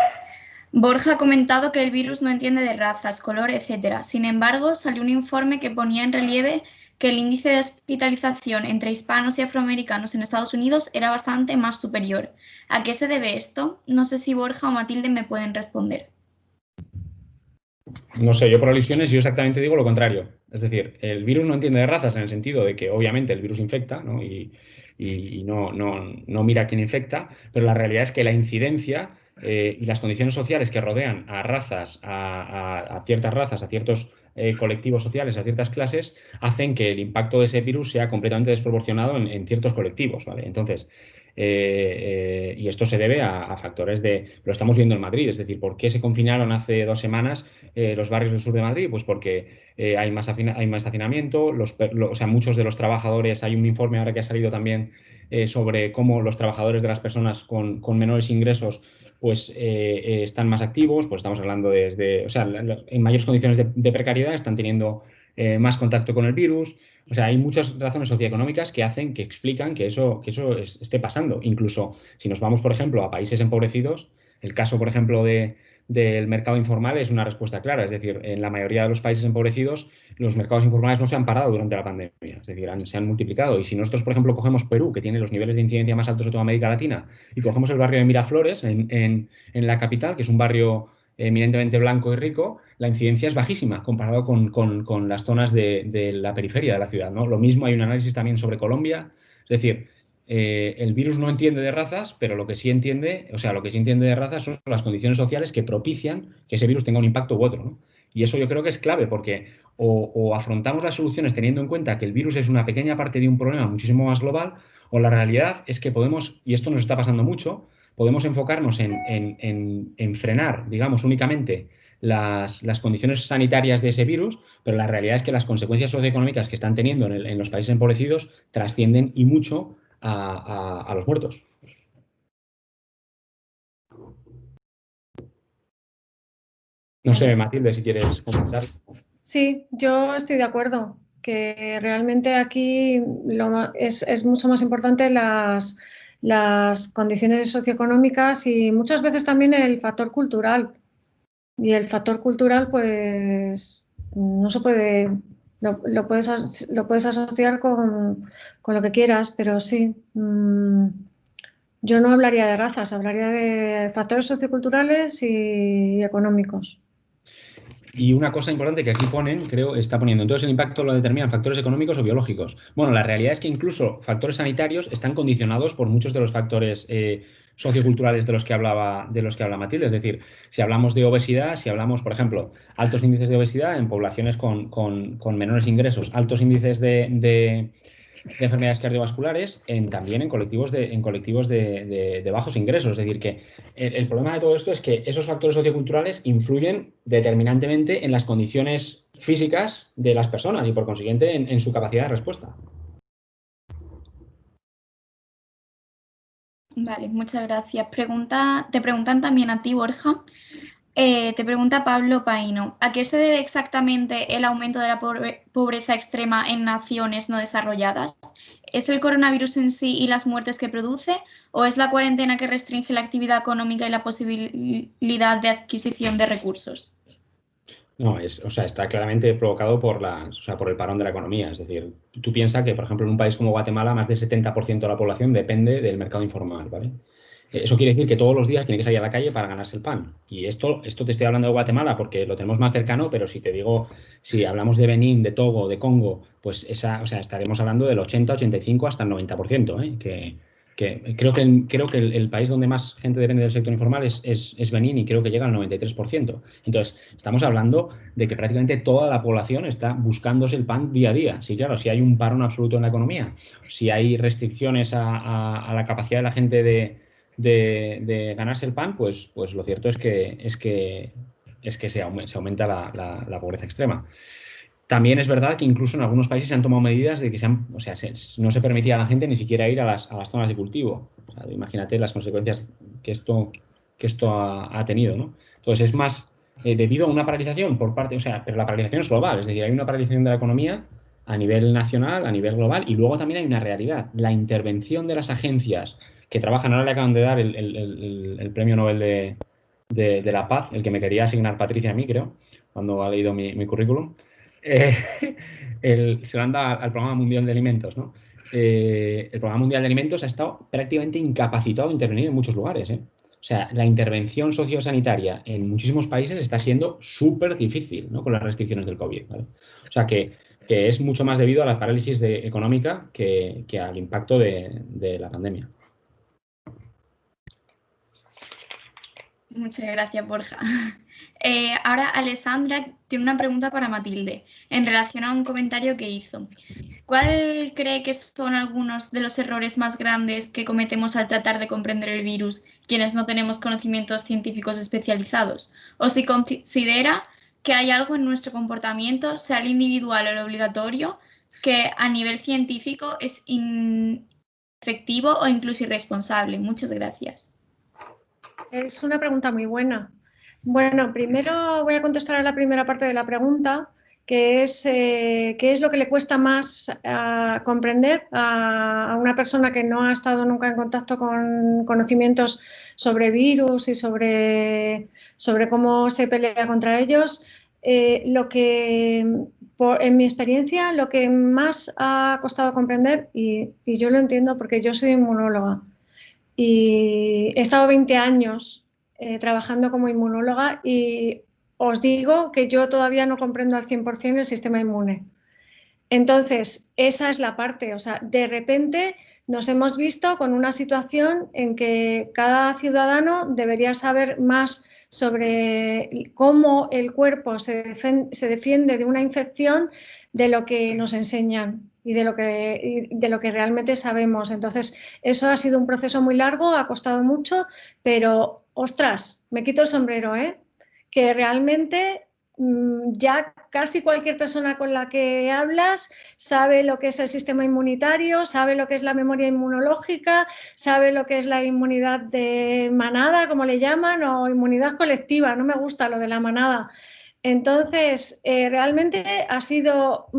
[SPEAKER 1] Borja ha comentado que el virus no entiende de razas, color, etc. Sin embargo, salió un informe que ponía en relieve que el índice de hospitalización entre hispanos y afroamericanos en Estados Unidos era bastante más superior. ¿A qué se debe esto? No sé si Borja o Matilde me pueden responder.
[SPEAKER 4] No sé, yo por alusiones yo exactamente digo lo contrario. Es decir, el virus no entiende de razas en el sentido de que obviamente el virus infecta, ¿no? Y no mira a quién infecta, pero la realidad es que la incidencia y las condiciones sociales que rodean a razas, a ciertas razas, a ciertos colectivos sociales, a ciertas clases, hacen que el impacto de ese virus sea completamente desproporcionado en ciertos colectivos, ¿vale? Entonces, y esto se debe a factores lo estamos viendo en Madrid, es decir, ¿por qué se confinaron hace 2 semanas los barrios del sur de Madrid? Pues porque hay más hacinamiento, o sea, muchos de los trabajadores, hay un informe ahora que ha salido también sobre cómo los trabajadores de las personas con menores ingresos pues están más activos, pues estamos hablando o sea, en mayores condiciones de precariedad, están teniendo más contacto con el virus. O sea, hay muchas razones socioeconómicas que explican que eso esté pasando. Incluso si nos vamos, por ejemplo, a países empobrecidos, el caso, por ejemplo, del mercado informal es una respuesta clara. Es decir, en la mayoría de los países empobrecidos, los mercados informales no se han parado durante la pandemia. Es decir, se han multiplicado. Y si nosotros, por ejemplo, cogemos Perú, que tiene los niveles de incidencia más altos de toda América Latina, y cogemos el barrio de Miraflores, en la capital, que es un barrio eminentemente blanco y rico, la incidencia es bajísima comparado con las zonas de la periferia de la ciudad, ¿no? Lo mismo, hay un análisis también sobre Colombia. Es decir, el virus no entiende de razas, pero lo que sí entiende de razas son las condiciones sociales que propician que ese virus tenga un impacto u otro, ¿no? Y eso yo creo que es clave, porque o afrontamos las soluciones teniendo en cuenta que el virus es una pequeña parte de un problema muchísimo más global, o la realidad es que podemos, y esto nos está pasando mucho, podemos enfocarnos en frenar, digamos, únicamente las condiciones sanitarias de ese virus, pero la realidad es que las consecuencias socioeconómicas que están teniendo en los países empobrecidos trascienden y mucho a los muertos. No sé, Matilde, si quieres comentar.
[SPEAKER 2] Sí, yo estoy de acuerdo, que realmente aquí es mucho más importante las condiciones socioeconómicas y muchas veces también el factor cultural. Y el factor cultural, pues, no se puede, lo puedes asociar con lo que quieras, pero sí. Yo no hablaría de razas, hablaría de factores socioculturales y económicos.
[SPEAKER 4] Y una cosa importante que aquí ponen, creo, está poniendo, entonces el impacto lo determinan factores económicos o biológicos. Bueno, la realidad es que incluso factores sanitarios están condicionados por muchos de los factores socioculturales de los que habla Matilde. Es decir, si hablamos de obesidad, si hablamos, por ejemplo, altos índices de obesidad en poblaciones con menores ingresos, altos índices de enfermedades cardiovasculares, también en colectivos de bajos ingresos. Es decir, que el problema de todo esto es que esos factores socioculturales influyen determinantemente en las condiciones físicas de las personas y, por consiguiente, en su capacidad de respuesta.
[SPEAKER 1] Vale, muchas gracias. Te preguntan también a ti, Borja. Te pregunta Pablo Paino, ¿a qué se debe exactamente el aumento de la pobreza extrema en naciones no desarrolladas? ¿Es el coronavirus en sí y las muertes que produce? ¿O es la cuarentena que restringe la actividad económica y la posibilidad de adquisición de recursos?
[SPEAKER 4] No, está claramente provocado por el parón de la economía. Es decir, tú piensas que, por ejemplo, en un país como Guatemala, más del 70% de la población depende del mercado informal, ¿vale? Eso quiere decir que todos los días tiene que salir a la calle para ganarse el pan. Y esto te estoy hablando de Guatemala porque lo tenemos más cercano, pero si hablamos de Benín, de Togo, de Congo, pues estaremos hablando del 80, 85 hasta el 90%, ¿eh? Que creo que el país donde más gente depende del sector informal es Benín, y creo que llega al 93%. Entonces, estamos hablando de que prácticamente toda la población está buscándose el pan día a día. Sí, claro, si hay un parón absoluto en la economía, si hay restricciones a la capacidad de la gente de ganarse el pan, pues lo cierto es que se aumenta la pobreza extrema. También es verdad que incluso en algunos países se han tomado medidas de que no se permitía a la gente ni siquiera ir a las zonas de cultivo. O sea, imagínate las consecuencias que esto ha tenido, ¿no? Entonces, es más debido a una paralización pero la paralización es global, es decir, hay una paralización de la economía a nivel nacional, a nivel global, y luego también hay una realidad. La intervención de las agencias que trabajan, ahora le acaban de dar el Premio Nobel de la Paz, el que me quería asignar Patricia a mí, creo, cuando ha leído mi currículum. Se lo han dado al Programa Mundial de Alimentos, ¿no? El Programa Mundial de Alimentos ha estado prácticamente incapacitado de intervenir en muchos lugares, ¿eh? O sea, la intervención sociosanitaria en muchísimos países está siendo súper difícil, ¿no? Con las restricciones del COVID, ¿vale? O sea, que es mucho más debido a la parálisis económica que al impacto de la pandemia.
[SPEAKER 1] Muchas gracias, Borja. Ahora Alessandra tiene una pregunta para Matilde en relación a un comentario que hizo. ¿Cuál cree que son algunos de los errores más grandes que cometemos al tratar de comprender el virus quienes no tenemos conocimientos científicos especializados? O si considera que hay algo en nuestro comportamiento, sea el individual o el obligatorio, que a nivel científico es inefectivo o incluso irresponsable. Muchas gracias.
[SPEAKER 2] Es una pregunta muy buena. Bueno, primero voy a contestar a la primera parte de la pregunta, que es qué es lo que le cuesta más comprender a una persona que no ha estado nunca en contacto con conocimientos sobre virus y sobre cómo se pelea contra ellos. En mi experiencia, lo que más ha costado comprender, y yo lo entiendo porque yo soy inmunóloga y he estado 20 años trabajando como inmunóloga, y os digo que yo todavía no comprendo al 100% el sistema inmune. Entonces, esa es la parte, o sea, de repente nos hemos visto con una situación en que cada ciudadano debería saber más sobre cómo el cuerpo se defiende de una infección de lo que nos enseñan y de lo que realmente sabemos. Entonces, eso ha sido un proceso muy largo, ha costado mucho, pero, ostras, me quito el sombrero, que realmente ya casi cualquier persona con la que hablas sabe lo que es el sistema inmunitario, sabe lo que es la memoria inmunológica, sabe lo que es la inmunidad de manada, como le llaman, o inmunidad colectiva. No me gusta lo de la manada. Entonces, realmente ha sido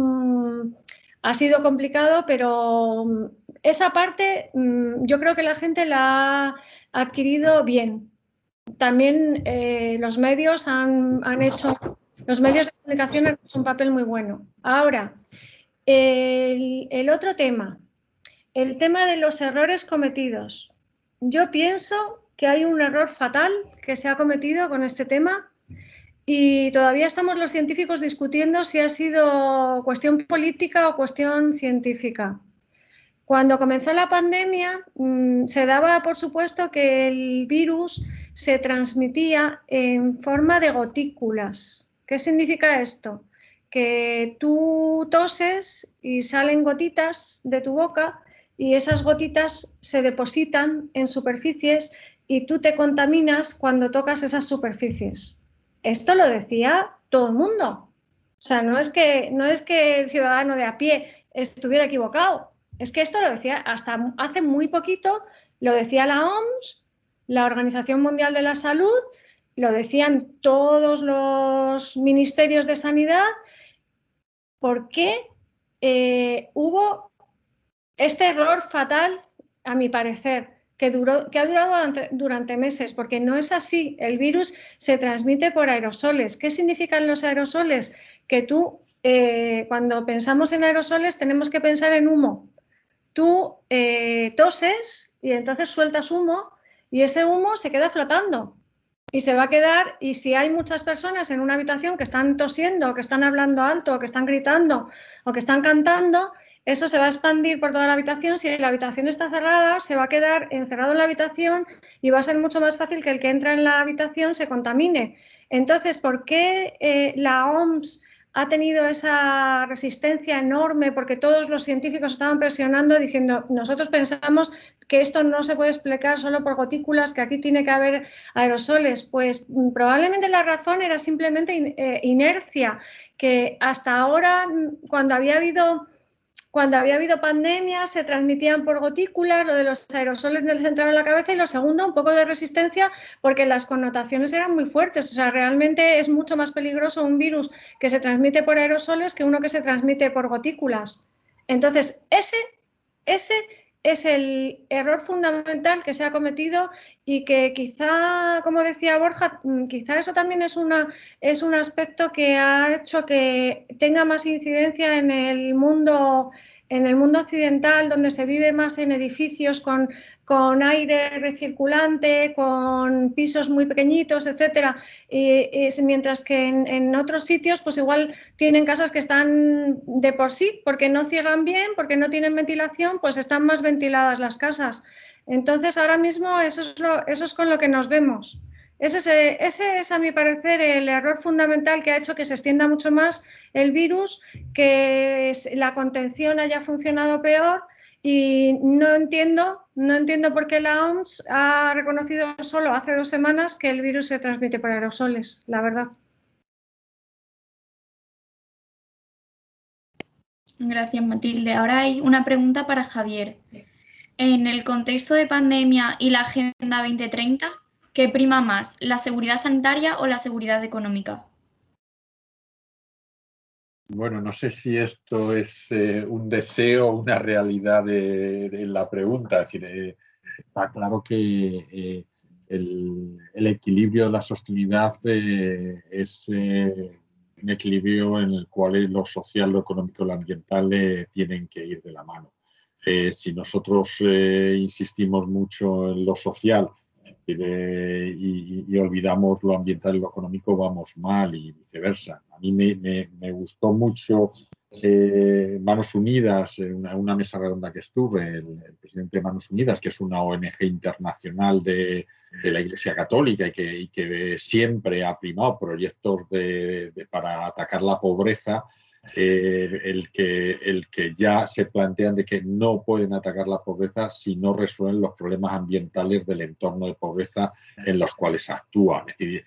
[SPEAKER 2] complicado, pero esa parte yo creo que la gente la ha adquirido bien. También los medios los medios de comunicación han hecho un papel muy bueno. Ahora, el otro tema, el tema de los errores cometidos. Yo pienso que hay un error fatal que se ha cometido con este tema, y todavía estamos los científicos discutiendo si ha sido cuestión política o cuestión científica. Cuando comenzó la pandemia, se daba por supuesto que el virus se transmitía en forma de gotículas. ¿Qué significa esto? Que tú toses y salen gotitas de tu boca y esas gotitas se depositan en superficies y tú te contaminas cuando tocas esas superficies. Esto lo decía todo el mundo. O sea, no es que el ciudadano de a pie estuviera equivocado. Es que esto lo decía hasta hace muy poquito, lo decía la OMS, la Organización Mundial de la Salud, lo decían todos los ministerios de sanidad. ¿Por qué hubo este error fatal, a mi parecer, que ha durado durante meses? Porque no es así. El virus se transmite por aerosoles. ¿Qué significan los aerosoles? Que tú, cuando pensamos en aerosoles, tenemos que pensar en humo. Tú toses y entonces sueltas humo y ese humo se queda flotando y se va a quedar, y si hay muchas personas en una habitación que están tosiendo, o que están hablando alto, o que están gritando, o que están cantando, eso se va a expandir por toda la habitación. Si la habitación está cerrada, se va a quedar encerrado en la habitación y va a ser mucho más fácil que el que entra en la habitación se contamine. Entonces, ¿por qué la OMS ha tenido esa resistencia enorme? Porque todos los científicos estaban presionando diciendo, nosotros pensamos que esto no se puede explicar solo por gotículas, que aquí tiene que haber aerosoles. Pues probablemente la razón era simplemente inercia, que hasta ahora, cuando había habido pandemia, se transmitían por gotículas, lo de los aerosoles no les entraba en la cabeza, y lo segundo, un poco de resistencia, porque las connotaciones eran muy fuertes. O sea, realmente es mucho más peligroso un virus que se transmite por aerosoles que uno que se transmite por gotículas. Entonces, ese es el error fundamental que se ha cometido, y que quizá, como decía Borja, quizá eso también es un aspecto que ha hecho que tenga más incidencia en el mundo occidental, donde se vive más en edificios con aire recirculante, con pisos muy pequeñitos, etcétera, mientras que en otros sitios pues igual tienen casas que están de por sí, porque no cierran bien, porque no tienen ventilación, pues están más ventiladas las casas. Entonces, ahora mismo eso es con lo que nos vemos. Ese es, a mi parecer, el error fundamental que ha hecho que se extienda mucho más el virus, que la contención haya funcionado peor, y no entiendo por qué la OMS ha reconocido solo hace 2 semanas que el virus se transmite por aerosoles, la verdad.
[SPEAKER 1] Gracias, Matilde. Ahora hay una pregunta para Javier. En el contexto de pandemia y la Agenda 2030, ¿qué prima más, la seguridad sanitaria o la seguridad económica?
[SPEAKER 3] Bueno, no sé si esto es un deseo o una realidad de la pregunta. Es decir, está claro que el equilibrio de la sostenibilidad es un equilibrio en el cual lo social, lo económico y lo ambiental tienen que ir de la mano. Si nosotros insistimos mucho en lo social y olvidamos lo ambiental y lo económico, vamos mal, y viceversa. A mí me gustó mucho Manos Unidas, una mesa redonda que estuve, el presidente de Manos Unidas, que es una ONG internacional de la Iglesia Católica y que siempre ha primado proyectos para atacar la pobreza. El que ya se plantean de que no pueden atacar la pobreza si no resuelven los problemas ambientales del entorno de pobreza en los cuales actúan. Es decir,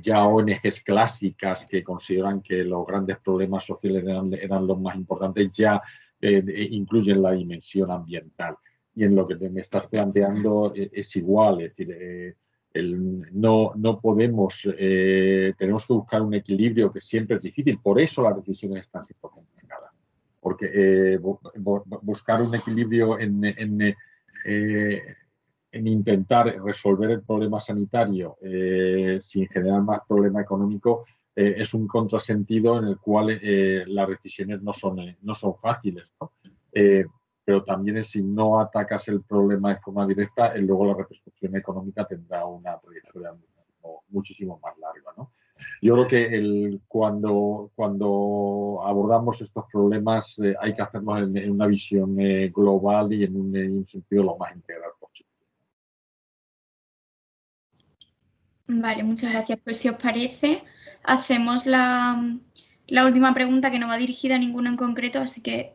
[SPEAKER 3] ya ONGs clásicas que consideran que los grandes problemas sociales eran los más importantes ya incluyen la dimensión ambiental. Y en lo que me estás planteando es igual, es decir, no podemos, tenemos que buscar un equilibrio que siempre es difícil, por eso las decisiones están siendo complicadas, porque buscar un equilibrio en intentar resolver el problema sanitario sin generar más problema económico es un contrasentido en el cual las decisiones no son fáciles, ¿no? Pero también si no atacas el problema de forma directa, luego la repercusión económica tendrá una trayectoria muchísimo más larga, ¿no? Yo creo que cuando abordamos estos problemas hay que hacerlo en una visión global y en un sentido lo más integral posible.
[SPEAKER 1] Vale, muchas gracias. Pues si os parece, hacemos la última pregunta, que no va dirigida a ninguno en concreto, así que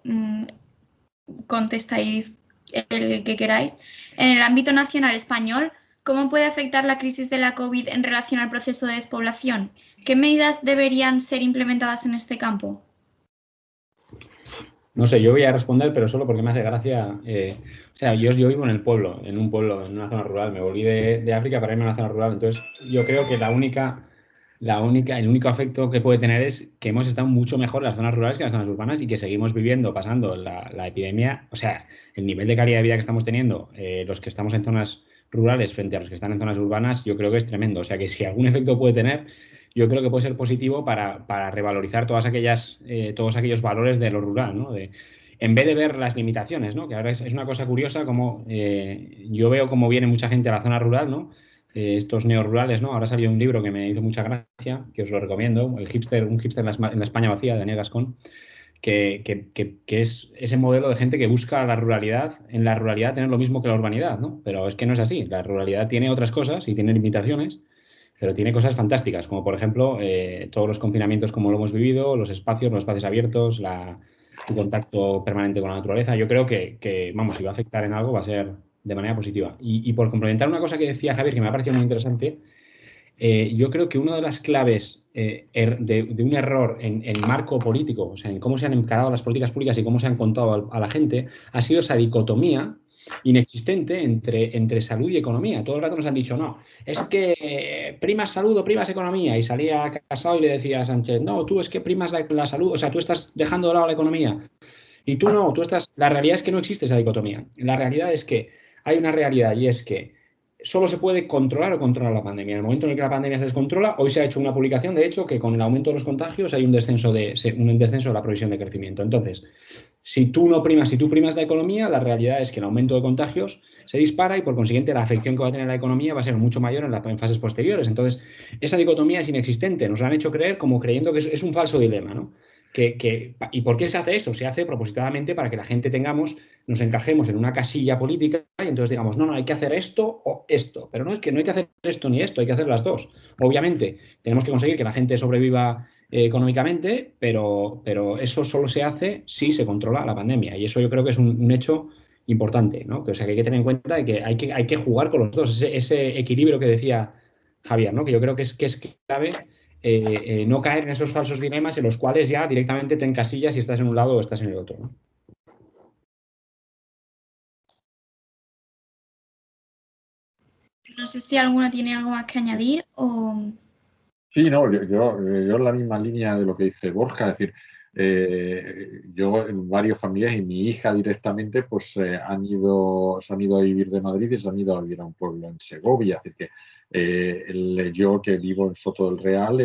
[SPEAKER 1] contestáis el que queráis. En el ámbito nacional español, ¿cómo puede afectar la crisis de la COVID en relación al proceso de despoblación? ¿Qué medidas deberían ser implementadas en este campo?
[SPEAKER 4] No sé, yo voy a responder, pero solo porque me hace gracia. O sea, yo vivo en el pueblo, en una zona rural. Me volví de África para irme a una zona rural. Entonces, yo creo que el único afecto que puede tener es que hemos estado mucho mejor en las zonas rurales que en las zonas urbanas y que seguimos pasando la epidemia. O sea, el nivel de calidad de vida que estamos teniendo, los que estamos en zonas rurales frente a los que están en zonas urbanas, yo creo que es tremendo. O sea, que si algún efecto puede tener, yo creo que puede ser positivo para revalorizar todos aquellos valores de lo rural, ¿no? En vez de ver las limitaciones, ¿no? Que ahora es una cosa curiosa como yo veo cómo viene mucha gente a la zona rural, ¿no? Estos neorurales, ¿no? Ahora salió un libro que me hizo mucha gracia, que os lo recomiendo, un hipster en la España vacía, de Daniel Gascón, que es ese modelo de gente que busca la ruralidad, en la ruralidad tener lo mismo que la urbanidad, ¿no? Pero es que no es así. La ruralidad tiene otras cosas y tiene limitaciones, pero tiene cosas fantásticas, como por ejemplo todos los confinamientos como lo hemos vivido, los espacios abiertos, tu contacto permanente con la naturaleza. Yo creo que, vamos, si va a afectar en algo va a ser de manera positiva. Y por complementar una cosa que decía Javier, que me ha parecido muy interesante, yo creo que una de las claves de un error en marco político, o sea, en cómo se han encarado las políticas públicas y cómo se han contado a la gente, ha sido esa dicotomía inexistente entre salud y economía. Todo el rato nos han dicho, no, es que primas salud o primas economía. Y salía Casado y le decía a Sánchez, no, tú es que primas la salud, o sea, tú estás dejando de lado la economía. Y tú no, La realidad es que no existe esa dicotomía. La realidad es que hay una realidad y es que solo se puede controlar o controlar la pandemia. En el momento en el que la pandemia se descontrola, hoy se ha hecho una publicación, de hecho, que con el aumento de los contagios hay un descenso de la provisión de crecimiento. Entonces, si tú primas la economía, la realidad es que el aumento de contagios se dispara y por consiguiente la afección que va a tener la economía va a ser mucho mayor en fases posteriores. Entonces, esa dicotomía es inexistente. Nos la han hecho creer como creyendo que es un falso dilema, ¿no? ¿Y por qué se hace eso? Se hace propositadamente para que la gente nos encajemos en una casilla política y entonces digamos, no, hay que hacer esto o esto. Pero no, es que no hay que hacer esto ni esto, hay que hacer las dos. Obviamente, tenemos que conseguir que la gente sobreviva económicamente, pero eso solo se hace si se controla la pandemia. Y eso yo creo que es un hecho importante, ¿no? O sea, que hay que tener en cuenta de que hay que jugar con los dos, ese equilibrio que decía Javier, ¿no? Que yo creo que es clave no caer en esos falsos dilemas en los cuales ya directamente te encasillas si estás en un lado o estás en el otro, ¿no?
[SPEAKER 1] No sé si alguno tiene algo más que añadir o...
[SPEAKER 3] Sí, no, yo en la misma línea de lo que dice Borja, es decir, yo en varias familias y mi hija directamente pues se han ido a vivir de Madrid y se han ido a vivir a un pueblo en Segovia, es decir que yo que vivo en Soto del Real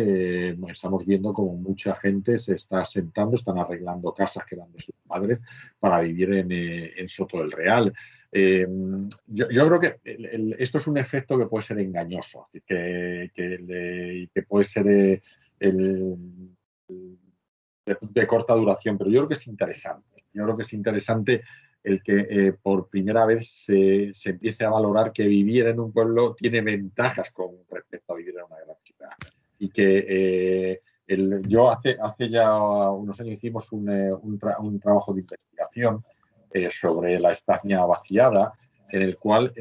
[SPEAKER 3] estamos viendo como mucha gente se está asentando, están arreglando casas que eran de sus padres para vivir en Soto del Real. Yo creo que esto es un efecto que puede ser engañoso, que puede ser de corta duración, pero yo creo que es interesante. Yo creo que es interesante el que por primera vez se empiece a valorar que vivir en un pueblo tiene ventajas con respecto a vivir en una gran ciudad. Y que yo hace ya unos años hicimos un trabajo de investigación sobre la España vaciada, en el cual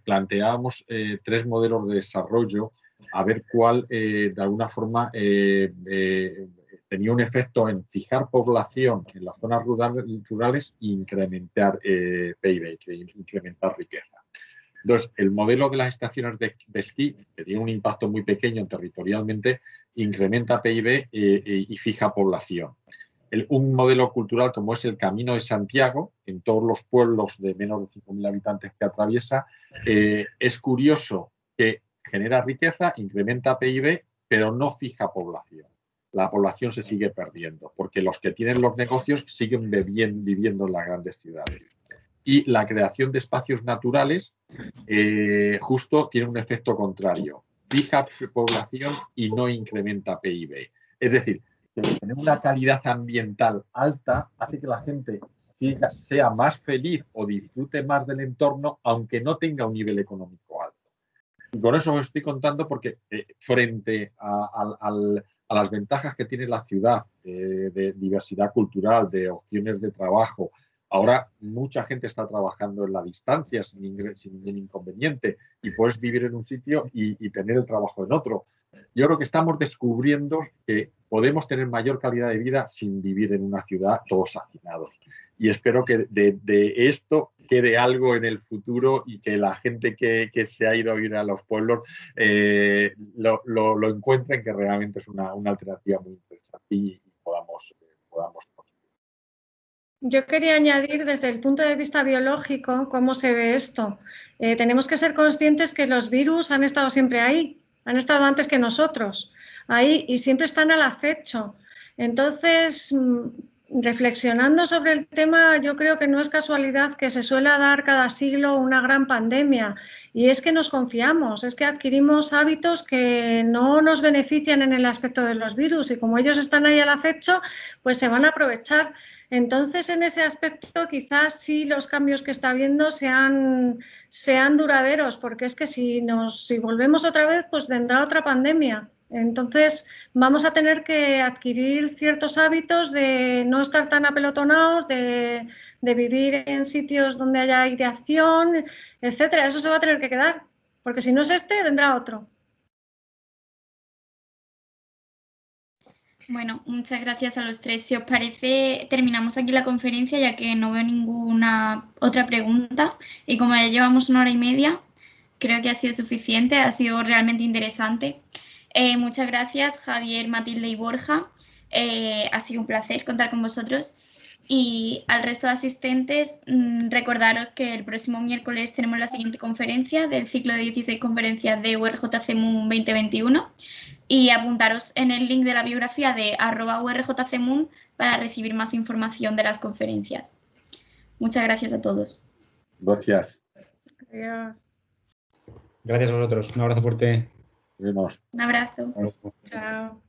[SPEAKER 3] planteábamos 3 modelos de desarrollo a ver cuál de alguna forma tenía un efecto en fijar población en las zonas rurales e incrementar PIB, incrementar riqueza. Entonces, el modelo de las estaciones de esquí, que tiene un impacto muy pequeño territorialmente, incrementa PIB y fija población. Un modelo cultural como es el Camino de Santiago, en todos los pueblos de menos de 5.000 habitantes que atraviesa, es curioso que genera riqueza, incrementa PIB, pero no fija población. La población se sigue perdiendo, porque los que tienen los negocios siguen viviendo en las grandes ciudades. Y la creación de espacios naturales justo tiene un efecto contrario. fija población y no incrementa PIB. Es decir, tener una calidad ambiental alta hace que la gente sea más feliz o disfrute más del entorno, aunque no tenga un nivel económico alto. Y con eso os estoy contando porque frente a las ventajas que tiene la ciudad de diversidad cultural, de opciones de trabajo, ahora mucha gente está trabajando en la distancia sin ningún inconveniente y puedes vivir en un sitio y tener el trabajo en otro. Yo creo que estamos descubriendo que podemos tener mayor calidad de vida sin vivir en una ciudad todos hacinados. Y espero que de esto quede algo en el futuro y que la gente que se ha ido a vivir a los pueblos lo encuentren, que realmente es una alternativa muy interesante y podamos.
[SPEAKER 2] Yo quería añadir desde el punto de vista biológico cómo se ve esto. Tenemos que ser conscientes que los virus han estado siempre ahí, han estado antes que nosotros, ahí y siempre están al acecho. Entonces, reflexionando sobre el tema, yo creo que no es casualidad que se suele dar cada siglo una gran pandemia y es que nos confiamos, es que adquirimos hábitos que no nos benefician en el aspecto de los virus y como ellos están ahí al acecho, pues se van a aprovechar. Entonces, en ese aspecto, quizás sí los cambios que está habiendo sean duraderos, porque es que si volvemos otra vez, pues vendrá otra pandemia. Entonces, vamos a tener que adquirir ciertos hábitos de no estar tan apelotonados, de vivir en sitios donde haya aireación, etcétera. Eso se va a tener que quedar, porque si no es este, vendrá otro.
[SPEAKER 1] Bueno, muchas gracias a los tres. Si os parece, terminamos aquí la conferencia ya que no veo ninguna otra pregunta y como ya llevamos 1 hora y media, creo que ha sido suficiente, ha sido realmente interesante. Muchas gracias, Javier, Matilde y Borja. Ha sido un placer contar con vosotros. Y al resto de asistentes, recordaros que el próximo miércoles tenemos la siguiente conferencia del ciclo de 16 conferencias de URJCMUN 2021 y apuntaros en el link de la biografía de @URJCMUN para recibir más información de las conferencias. Muchas gracias a todos.
[SPEAKER 3] Gracias.
[SPEAKER 2] Adiós.
[SPEAKER 4] Gracias a vosotros. Un abrazo fuerte.
[SPEAKER 3] Nos vemos.
[SPEAKER 1] Un abrazo.
[SPEAKER 2] Chao.